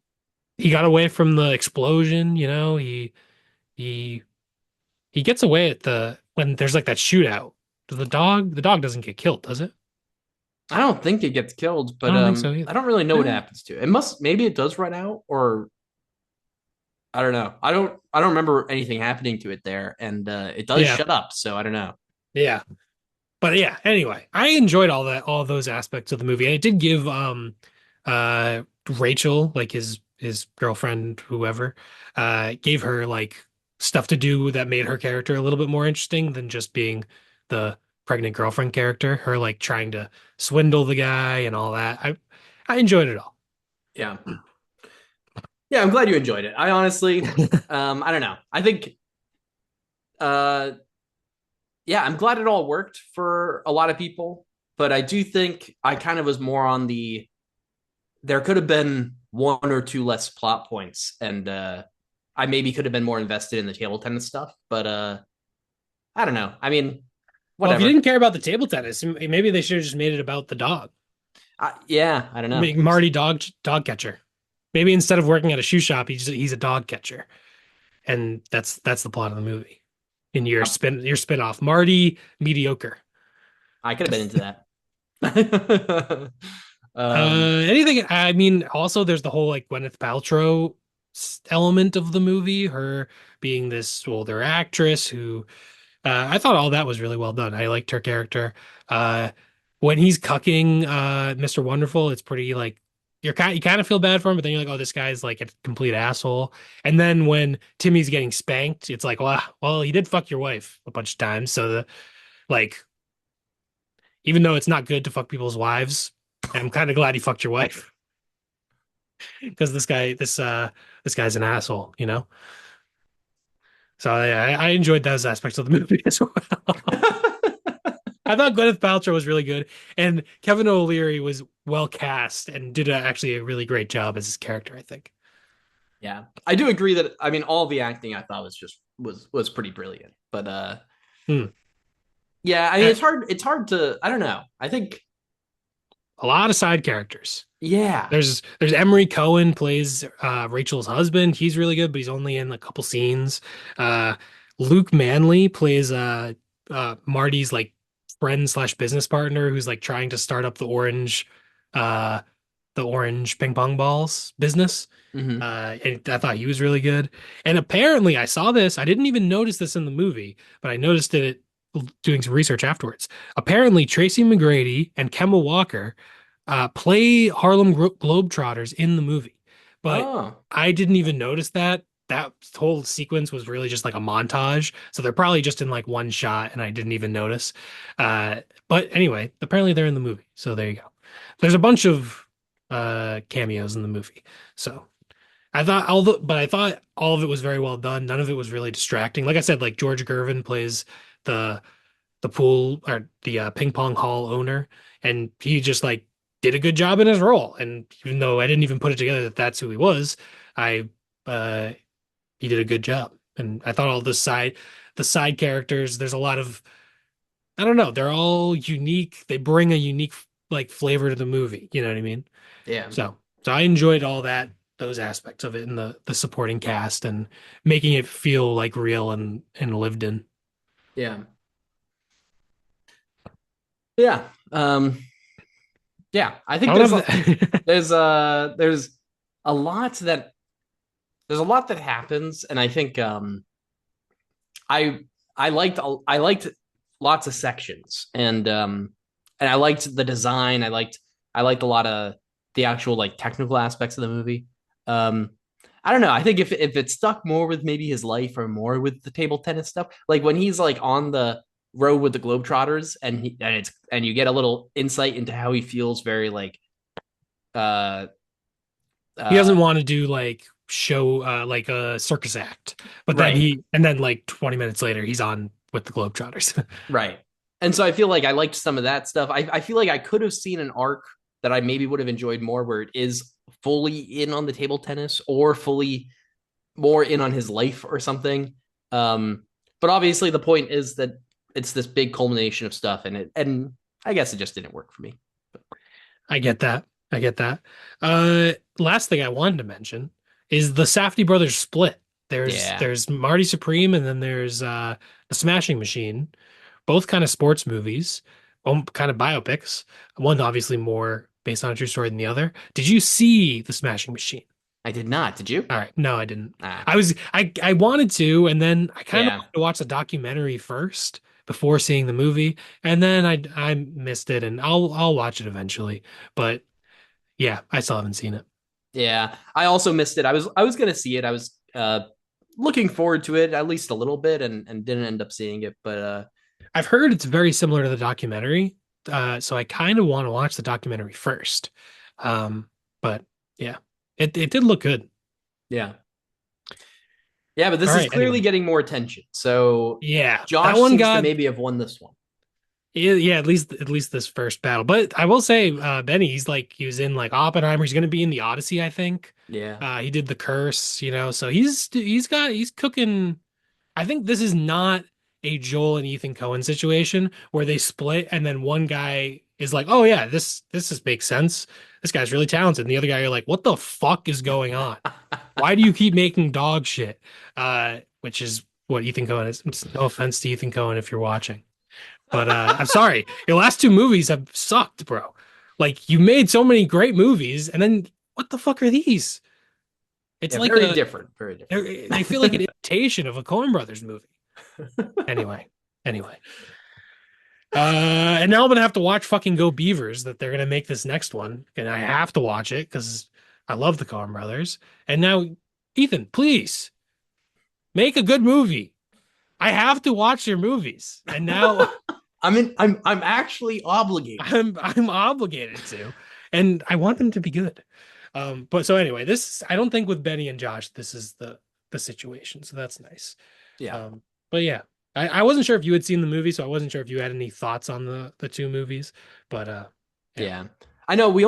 he got away from the explosion, you know. He he gets away at the when there's like that shootout. The dog doesn't get killed, does it? I don't think it gets killed, I but don't think so I either. don't really know what Eh, happens to it. It must maybe it does run out, or I don't know. I don't remember anything happening to it there, and it does yeah, shut up, so I don't know. yeah. But yeah, anyway, I enjoyed all those aspects of the movie. And it did give Rachel, like his girlfriend, whoever, gave her like stuff to do that made her character a little bit more interesting than just being the pregnant girlfriend character. Her like trying to swindle the guy and all that. I enjoyed it all. Yeah. Yeah, I'm glad you enjoyed it. I honestly I don't know. I think uh yeah, I'm glad it all worked for a lot of people, but I do think I kind of was more on the there could have been one or two less plot points, and I maybe could have been more invested in the table tennis stuff, but I don't know. I mean, Well, if you whatever. didn't care about the table tennis, maybe they should have just made it about the dog. Yeah, I don't know. Make Marty dog catcher. Maybe instead of working at a shoe shop, he's a dog catcher. And that's the plot of the movie. In your spin off, Marty mediocre. I could have been into that. Anything? I mean, also there's the whole like Gwyneth Paltrow element of the movie, her being this older actress who I thought all that was really well done. I liked her character. Uh, when he's cucking Mr. Wonderful, it's pretty like you kind of feel bad for him, but then you're like, oh, this guy's like a complete asshole. And then when Timmy's getting spanked, it's like, well, he did fuck your wife a bunch of times. So the like, even though it's not good to fuck people's wives, I'm kind of glad he fucked your wife because this guy's an asshole, you know. So I enjoyed those aspects of the movie as well. I thought Gwyneth Paltrow was really good, and Kevin O'Leary was well cast and did actually a really great job as his character, I think. yeah, I do agree that I mean all the acting I thought was just was pretty brilliant, but Hmm. yeah, I mean Uh, it's hard to I don't know. I think A lot of side characters. yeah. There's Emery Cohen plays Rachel's husband. He's really good, but he's only in a couple scenes. Uh, Luke Manley plays Marty's like friend slash business partner who's like trying to start up uh, the orange ping pong balls business. Hmm. And I thought he was really good. And apparently, I saw this. I didn't even notice this in the movie, but I noticed it doing some research afterwards. Apparently, Tracy McGrady and Kemba Walker play Harlem Globetrotters in the movie, but Oh, I didn't even notice that. That whole sequence was really just like a montage. So they're probably just in like one shot, and I didn't even notice. Uh, but anyway, apparently they're in the movie. So there you go. There's a bunch of cameos in the movie. So but I thought all of it was very well done. None of it was really distracting. Like I said, like George Gervin plays the the pool or the ping pong hall owner, and he just like did a good job in his role. And even though I didn't even put it together that that's who he was, I uh he did a good job. And I thought all the side characters, there's a lot of I don't know, they're all unique. They bring a unique like flavor to the movie. You know what I mean? yeah, So I enjoyed all those aspects of it and the supporting cast and making it feel like real and lived in. yeah, yeah. Yeah. I I think don't have that. there's a lot that there's a lot that happens, and I think I I liked lots of sections, and I liked the design. I liked a lot of the actual like technical aspects of the movie. Um, I don't know. I think if it stuck more with maybe his life or more with the table tennis stuff, like when he's like on the road with the Globetrotters and you get a little insight into how he feels very like uh He doesn't uh want to do like show like a circus act, but then right, like 20 minutes later he's on with the Globetrotters. right. And so I feel like I liked some of that stuff. I feel like I could have seen an arc that I maybe would have enjoyed more where it is fully in on the table tennis or fully more in on his life or something. Um, but obviously the point is that it's this big culmination of stuff, and I guess it just didn't work for me. I get that. I get that. Last thing I wanted to mention is the Safdie brothers split. Yeah, There's Marty Supreme and then there's the Smashing Machine, both kind of sports movies, kind of biopics. One obviously more based on a true story than the other. Did you see the Smashing Machine? I did not. Did you? All right, no, I didn't. Ah, I wanted to, and then I kind of yeah, wanted to watch the documentary first before seeing the movie, and then I missed it, and I'll watch it eventually. But yeah, I still haven't seen it. yeah. I also missed it. I was gonna see it. I was looking forward to it at least a little bit, and didn't end up seeing it. But I've heard it's very similar to the documentary, so I kind of want to watch the documentary first. Um, but yeah, it did look good. yeah, yeah. But All this is right, clearly anyway, getting more attention. So yeah, that Josh one seems to got maybe have won this one. yeah, at least this first battle. But I will say, Benny, he was in like Oppenheimer. He's going to be in the Odyssey, I think. Yeah. He did the Curse, so he's cooking. I think this is not a Joel and Ethan Cohen situation where they split and then one guy is like, "Oh yeah, this is makes sense. This guy's really talented." And the other guy, you're like, "What the fuck is going on? Why do you keep making dog shit?" Which is what Ethan Cohen is. No offense to Ethan Cohen if you're watching, but I'm sorry, your last two movies have sucked, bro. Like you made so many great movies, and then what the fuck are these? It's Yeah, like very different. Very different. they feel like an imitation of a Coen Brothers movie. Anyway, anyway. And now I'm gonna have to watch fucking Go Beavers that they're gonna make this next one, and I have to watch it because I love the Coen Brothers. And now, Ethan, please make a good movie. I have to watch your movies, and now I'm actually obligated. I'm obligated to, and I want them to be good. But so anyway, this I don't think with Benny and Josh this is the situation, so that's nice. Yeah. Um, but yeah, I wasn't sure if you had seen the movie, so I wasn't sure if you had any thoughts on the two movies. But yeah, Yeah. I know we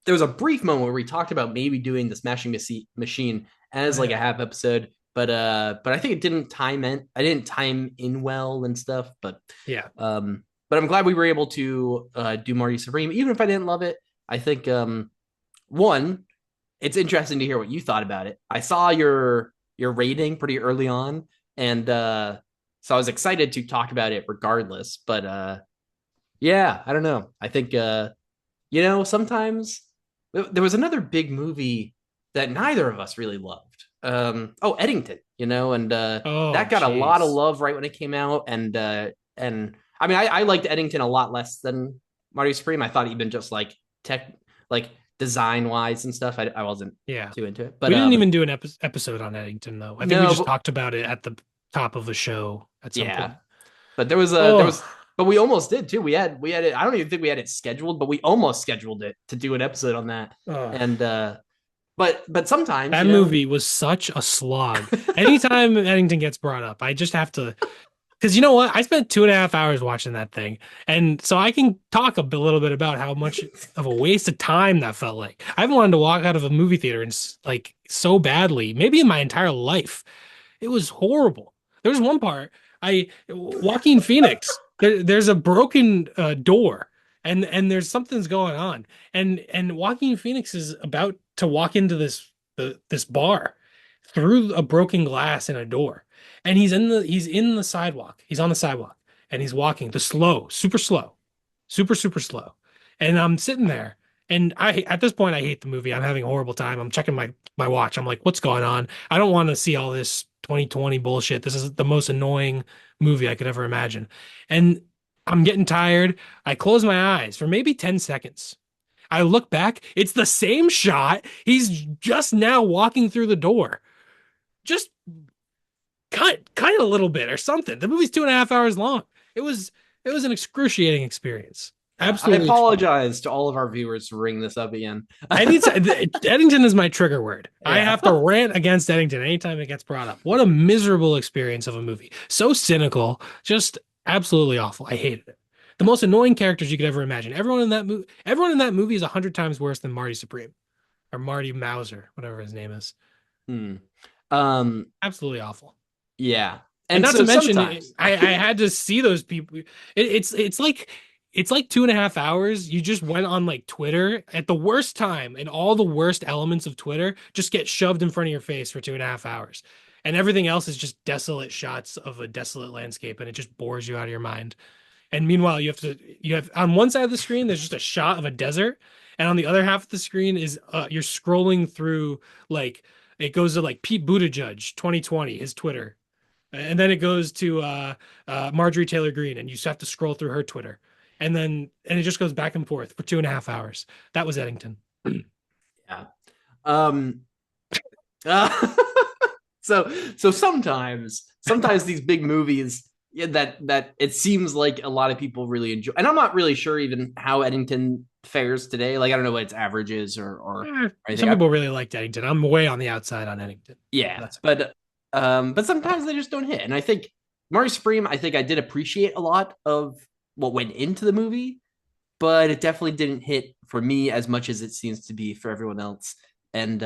there was a brief moment where we talked about maybe doing the Machine oh as like a yeah, half episode, but I think it didn't time in I didn't time in well and stuff, yeah. but I'm glad we were able to do Marty Supreme even if I didn't love it. I think one it's interesting to hear what you thought about it. I saw your rating pretty early on and so I was excited to talk about it regardless, but yeah, I don't know. I think sometimes there was another big movie that neither of us really loved. Oh, Eddington, and Oh that got a lot of jeez, love right when it came out, and I mean, I liked Eddington a lot less than Marty Supreme. I thought even just like tech, like design wise and stuff, I wasn't yeah. too into it. We But didn't even do an episode on Eddington though. I think we no, just but talked about it at the top of the show at some yeah, point. but there Oh, was, but we almost did too. We had it. I don't even think we had it scheduled, but we almost scheduled it to do an episode on that. oh. And but sometimes That movie was such a slog. Anytime Eddington gets brought up, I just have to, because you know what? I spent 2.5 hours watching that thing. And so I can talk little bit about how much of a waste of time that felt like. I haven't wanted to walk out of a movie theater and like so badly, maybe in my entire life. It was horrible. There was one part Joaquin Phoenix. There's a broken door, and there's something's going on, and Joaquin Phoenix is about to walk into this bar through a broken glass in a door, and he's in the sidewalk. He's on the sidewalk, and he's walking the slow, super slow, and I'm sitting there. And at this point, I hate the movie. I'm having a horrible time. I'm checking my watch. I'm like, what's going on? I don't want to see all this 2020 bullshit. This is the most annoying movie I could ever imagine. And I'm getting tired. I close my eyes for maybe 10 seconds. I look back, it's the same shot. He's just now walking through the door. Just cut it a little bit or something. The movie's 2.5 hours long. It was it was an excruciating experience. Yeah, I Absolutely excruciating. apologize to all of our viewers for bringing this up again. Eddington is my trigger word. I Yeah. have to rant against Eddington anytime it gets brought up. What a miserable experience of a movie. So cynical, just absolutely awful. I hated it. The most annoying characters you could ever imagine. Everyone in that movie is 100 times worse than Marty Supreme or Marty Mauser, whatever his name is. Hmm. Um, Absolutely awful. yeah. And And not to so mention, sometimes I had to see those people. It's like 2.5 hours. You just went on like Twitter at the worst time, and all the worst elements of Twitter just get shoved in front of your face for 2.5 hours, and everything else is just desolate shots of a desolate landscape, and it just bores you out of your mind. And meanwhile, you have on one side of the screen, there's just a shot of a desert, and on the other half of the screen is you're scrolling through like it goes to like Pete Buttigieg 2020, his Twitter, and then it goes to Marjorie Taylor Greene, and you just have to scroll through her Twitter, and it just goes back and forth for 2.5 hours. That was Eddington. yeah. Um uh, so sometimes these big movies, yeah, that it seems like a lot of people really enjoy. And I'm not really sure even how Eddington fares today. Like I don't know what its average is or anything. Some people really liked Eddington. I'm way on the outside on Eddington. Yeah, That's but sometimes they just don't hit. And I think Marty Supreme, I think I did appreciate a lot of what went into the movie, but it definitely didn't hit for me as much as it seems to be for everyone else. And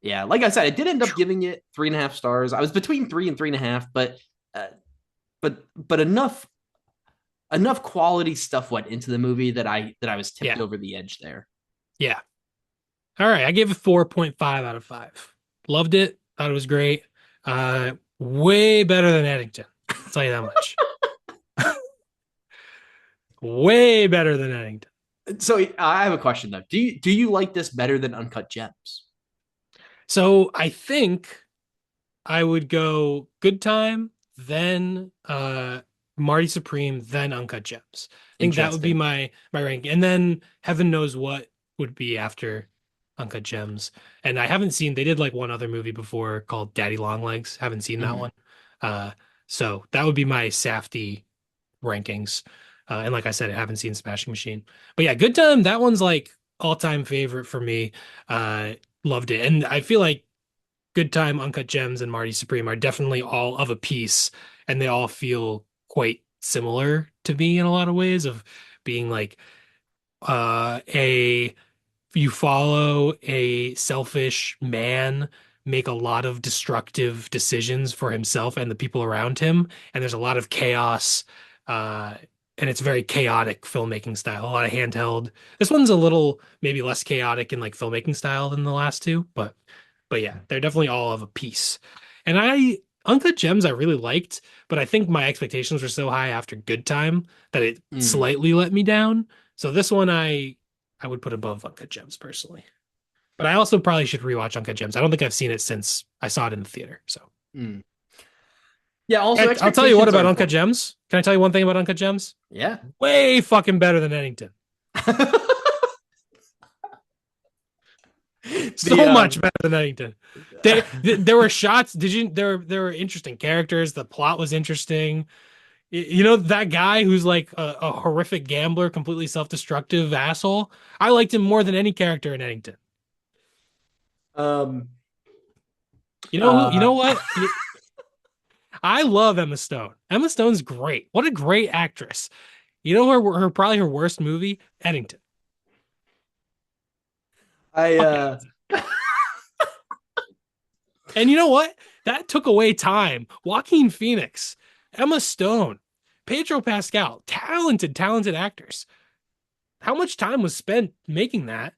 yeah, like I said, I did end up giving it 3.5 stars. I was between 3 and 3.5, uh, but enough quality stuff went into the movie that I was tipped yeah, over the edge there. yeah. All right, I gave it 4.5 out of 5. Loved it. Thought it was great. Way better than Eddington. I'll tell you that much. Way better than Eddington. So I have a question though. Do you like this better than Uncut Gems? So I think I would go Good Time, then Marty Supreme, then Uncut Gems. I think that would be Interesting. my ranking. And then Heaven Knows What would be after Uncut Gems. And I haven't seen they did like one other movie before called Daddy Longlegs. Haven't seen that Mhm. one. Uh so that would be my Safdie rankings. And like I said, I haven't seen Smashing Machine. But yeah, Good Time, that one's like all-time favorite for me. Loved it. And I feel like Good Time, Uncut Gems, and Marty Supreme are definitely all of a piece, and they all feel quite similar to me in a lot of ways of being like a you follow a selfish man make a lot of destructive decisions for himself and the people around him, and there's a lot of chaos, uh, and it's very chaotic filmmaking style, a lot of handheld. This one's a little maybe less chaotic in like filmmaking style than the last two, but yeah, they're definitely all of a piece. And Uncut Gems I really liked, but I think my expectations were so high after Good Time that it Mm. slightly let me down. So this one I would put above Uncut Gems personally. But I also probably should rewatch Uncut Gems. I don't think I've seen it since I saw it in the theater. So Mm. Yeah. Also, I'll tell you what expectations are about Uncut important. Gems. Can I tell you one thing about Uncut Gems? Yeah. Way fucking better than Eddington. the So much better than Eddington. There were shots. There were interesting characters. The plot was interesting. You know that guy who's like a horrific gambler, completely self-destructive asshole. I liked him more than any character in Eddington. um You know who? You uh know what? I love Emma Stone. Emma Stone's great. What a great actress. You know her probably her worst movie, Eddington. I Fuck Eddington. And you know what? That took away time. Joaquin Phoenix, Emma Stone, Pedro Pascal, talented actors. How much time was spent making that?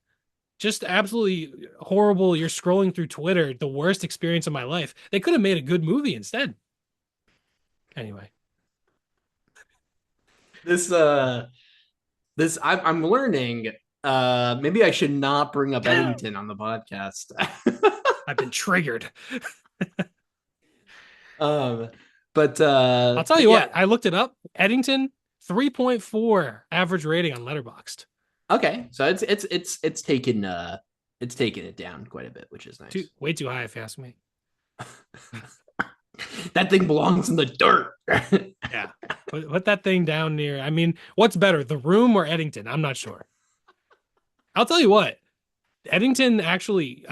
Just absolutely horrible. You're scrolling through Twitter, the worst experience of my life. They could have made a good movie instead. Anyway, this this I'm learning maybe I should not bring up Eddington on the podcast. I've been triggered. um but I'll tell but you yeah. what, I looked it up. Eddington, 3.4 average rating on Letterboxd. Okay, so it's taken it down quite a bit, which is Too nice. way too high if you ask me. That thing belongs in the dirt. Yeah. Put that thing down near. I mean, what's better, The Room or Eddington? I'm not sure. I'll tell you what. Eddington actually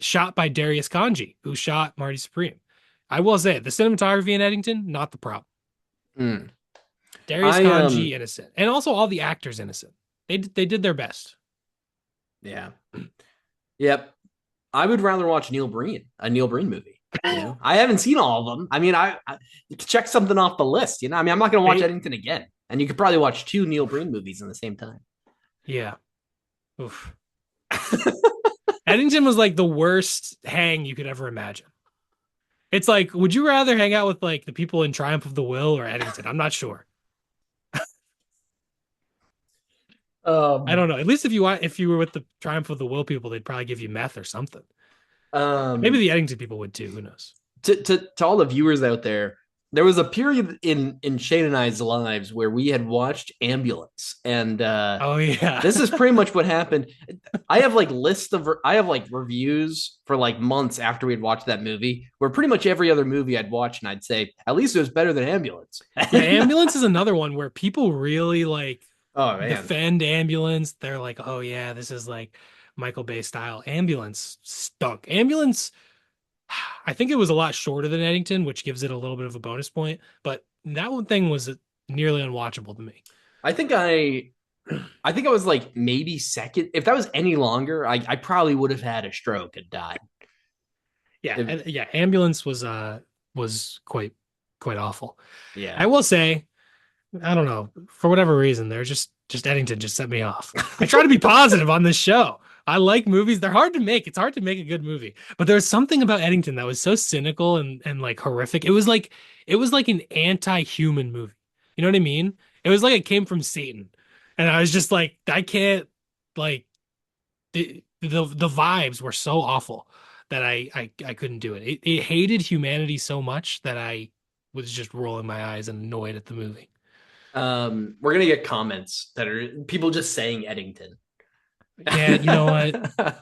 shot by Darius Kanji, who shot Marty Supreme. I will say the cinematography in Eddington, not the problem. Mm. Darius I Kanji innocent, and also all the actors innocent. They did their best. Yeah. Yep. I would rather watch a Neil Breen movie. You know, I haven't seen all of them. I mean, I check something off the list. You know, I mean, I'm not going to watch They Eddington again, and you could probably watch two Neil Breen movies in the same time. yeah. Oof. Eddington was like the worst hang you could ever imagine. It's like, would you rather hang out with like the people in Triumph of the Will or Eddington? I'm not sure. I Um, don't know. At least if you were with the Triumph of the Will people, they'd probably give you meth or something. Maybe um, the Eddington people would too. Who knows? to all the viewers out there, there was a period in Shane and I's lives where we had watched Ambulance, and Oh yeah. this is pretty much what happened. I have like reviews for like months after we'd watched that movie, where pretty much every other movie I'd watch and I'd say at least it was better than Ambulance. Yeah, Ambulance is another one where people really like Oh man. defend Ambulance. They're like, "Oh yeah, this is like Michael Bay style." Ambulance stunk. Ambulance, I think it was a lot shorter than Eddington, which gives it a little bit of a bonus point, but that one thing was nearly unwatchable to me. I think I think I was like maybe second. If that was any longer, I probably would have had a stroke and died. Yeah, If, and yeah, Ambulance was quite awful. yeah. I will say, I don't know, for whatever reason, they're just Eddington just set me off. I try to be positive on this show. I like movies. They're hard to make. It's hard to make a good movie. But there was something about Eddington that was so cynical and like horrific. It was like an anti-human movie. You know what I mean? It was like it came from Satan. And I was just like, I can't like the vibes were so awful that I couldn't do it. It hated humanity so much that I was just rolling my eyes and annoyed at the movie. We're gonna get comments that are people just saying Eddington. Yeah, you know what?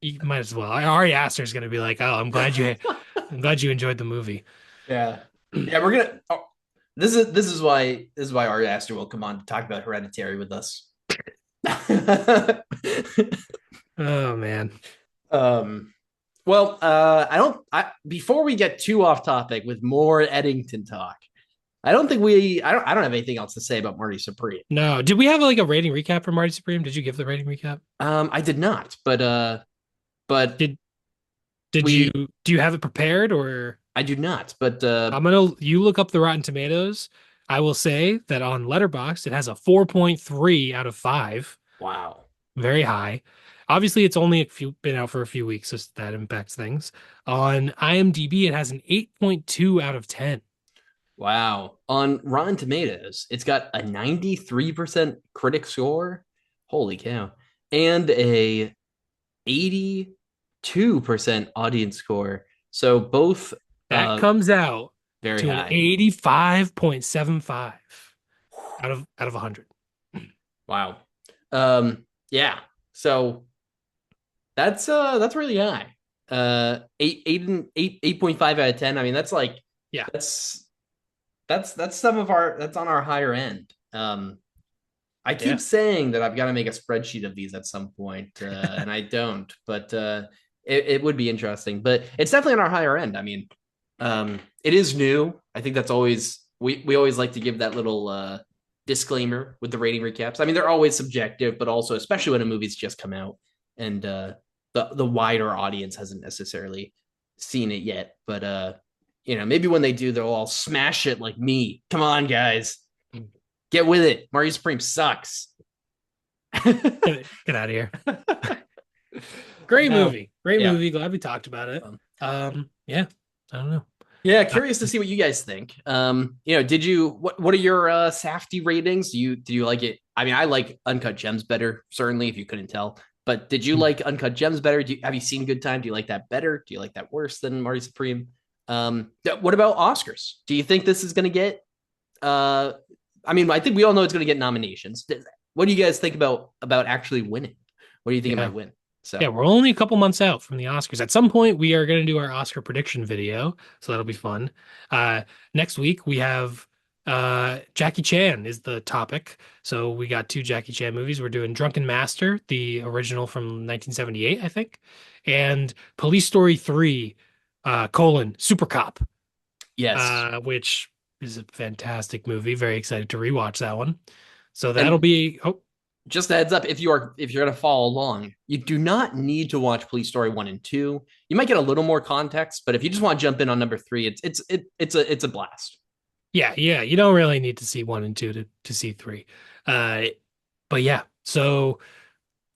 You might as well. Ari Aster's gonna be like, "Oh, I'm glad you enjoyed the movie." Yeah, yeah. This is why Ari Aster will come on to talk about Hereditary with us. Oh man. um, well, I don't. Before we get too off topic with more Eddington talk, I don't think we. I don't have anything else to say about Marty Supreme. No, did we have like a rating recap for Marty Supreme? Did you give the rating recap? I did not, but Did did you we. do you have it prepared or I do not, but you look up the Rotten Tomatoes. I will say that on Letterboxd it has a 4.3 out of 5. wow. Very high. Obviously, it's only been out for a few weeks, so that impacts things. On IMDb, it has an 8.2 out of 10. Wow. On Rotten Tomatoes, it's got a 93% critic score. Holy cow. And a 82% audience score. So both That comes out very to an high. 85.75 out of 100. Wow. Yeah. So that's really high. 8.5 out of 10. I mean, that's like Yeah, that's that's on our higher end. I yeah. keep saying that I've got to make a spreadsheet of these at some point, and I don't, but it would be interesting. But it's definitely on our higher end. I mean, it is new. I think that's always we always like to give that little disclaimer with the rating recaps. I mean, they're always subjective, but also especially when a movie's just come out and the wider audience hasn't necessarily seen it yet. But you know, maybe when they do, they'll all smash it like me. Come on, guys, get with it. Marty Supreme sucks. Get out of here. Great No. movie. Great Yeah. movie. Glad we talked about it. Yeah, I don't know. Yeah, Uh, curious to see what you guys think. You know, did you what are your Safdie ratings? Do you like it? I mean, I like Uncut Gems better, certainly, if you couldn't tell. But did you like Uncut Gems better? Have you seen Good Time? Do you like that better? Do you like that worse than Marty Supreme? What about Oscars? Do you think this is gonna get I mean, I think we all know it's gonna get nominations. what do you guys think about actually winning? What do you think it Yeah. might win? Yeah, So we're only a couple months out from the Oscars. At some point, we are going to do our Oscar prediction video, so that'll be fun. Uh, Next week we have Jackie Chan is the topic. So we got two Jackie Chan movies. We're doing Drunken Master, the original from 1978, I think, and Police Story 3, Super Cop, yes, which is a fantastic movie. Very excited to rewatch that one. So that'll and be, oh, just a heads up, if you're gonna follow along, you do not need to watch Police Story 1 and 2. You might get a little more context, but if you just want to jump in on number three, it's a blast. yeah, yeah. You don't really need to see one and two to see three. Uh, but yeah, so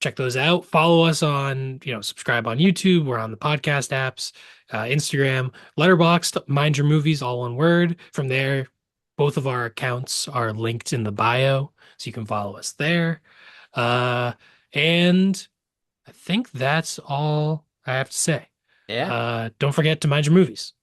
check those out. Follow us on, subscribe on YouTube. We're on the podcast apps, Instagram, Letterboxd, Mind Your Movies, all one word. From there, both of our accounts are linked in the bio, so you can follow us there. Uh, and I think that's all I have to say. Yeah. Don't forget to mind your movies.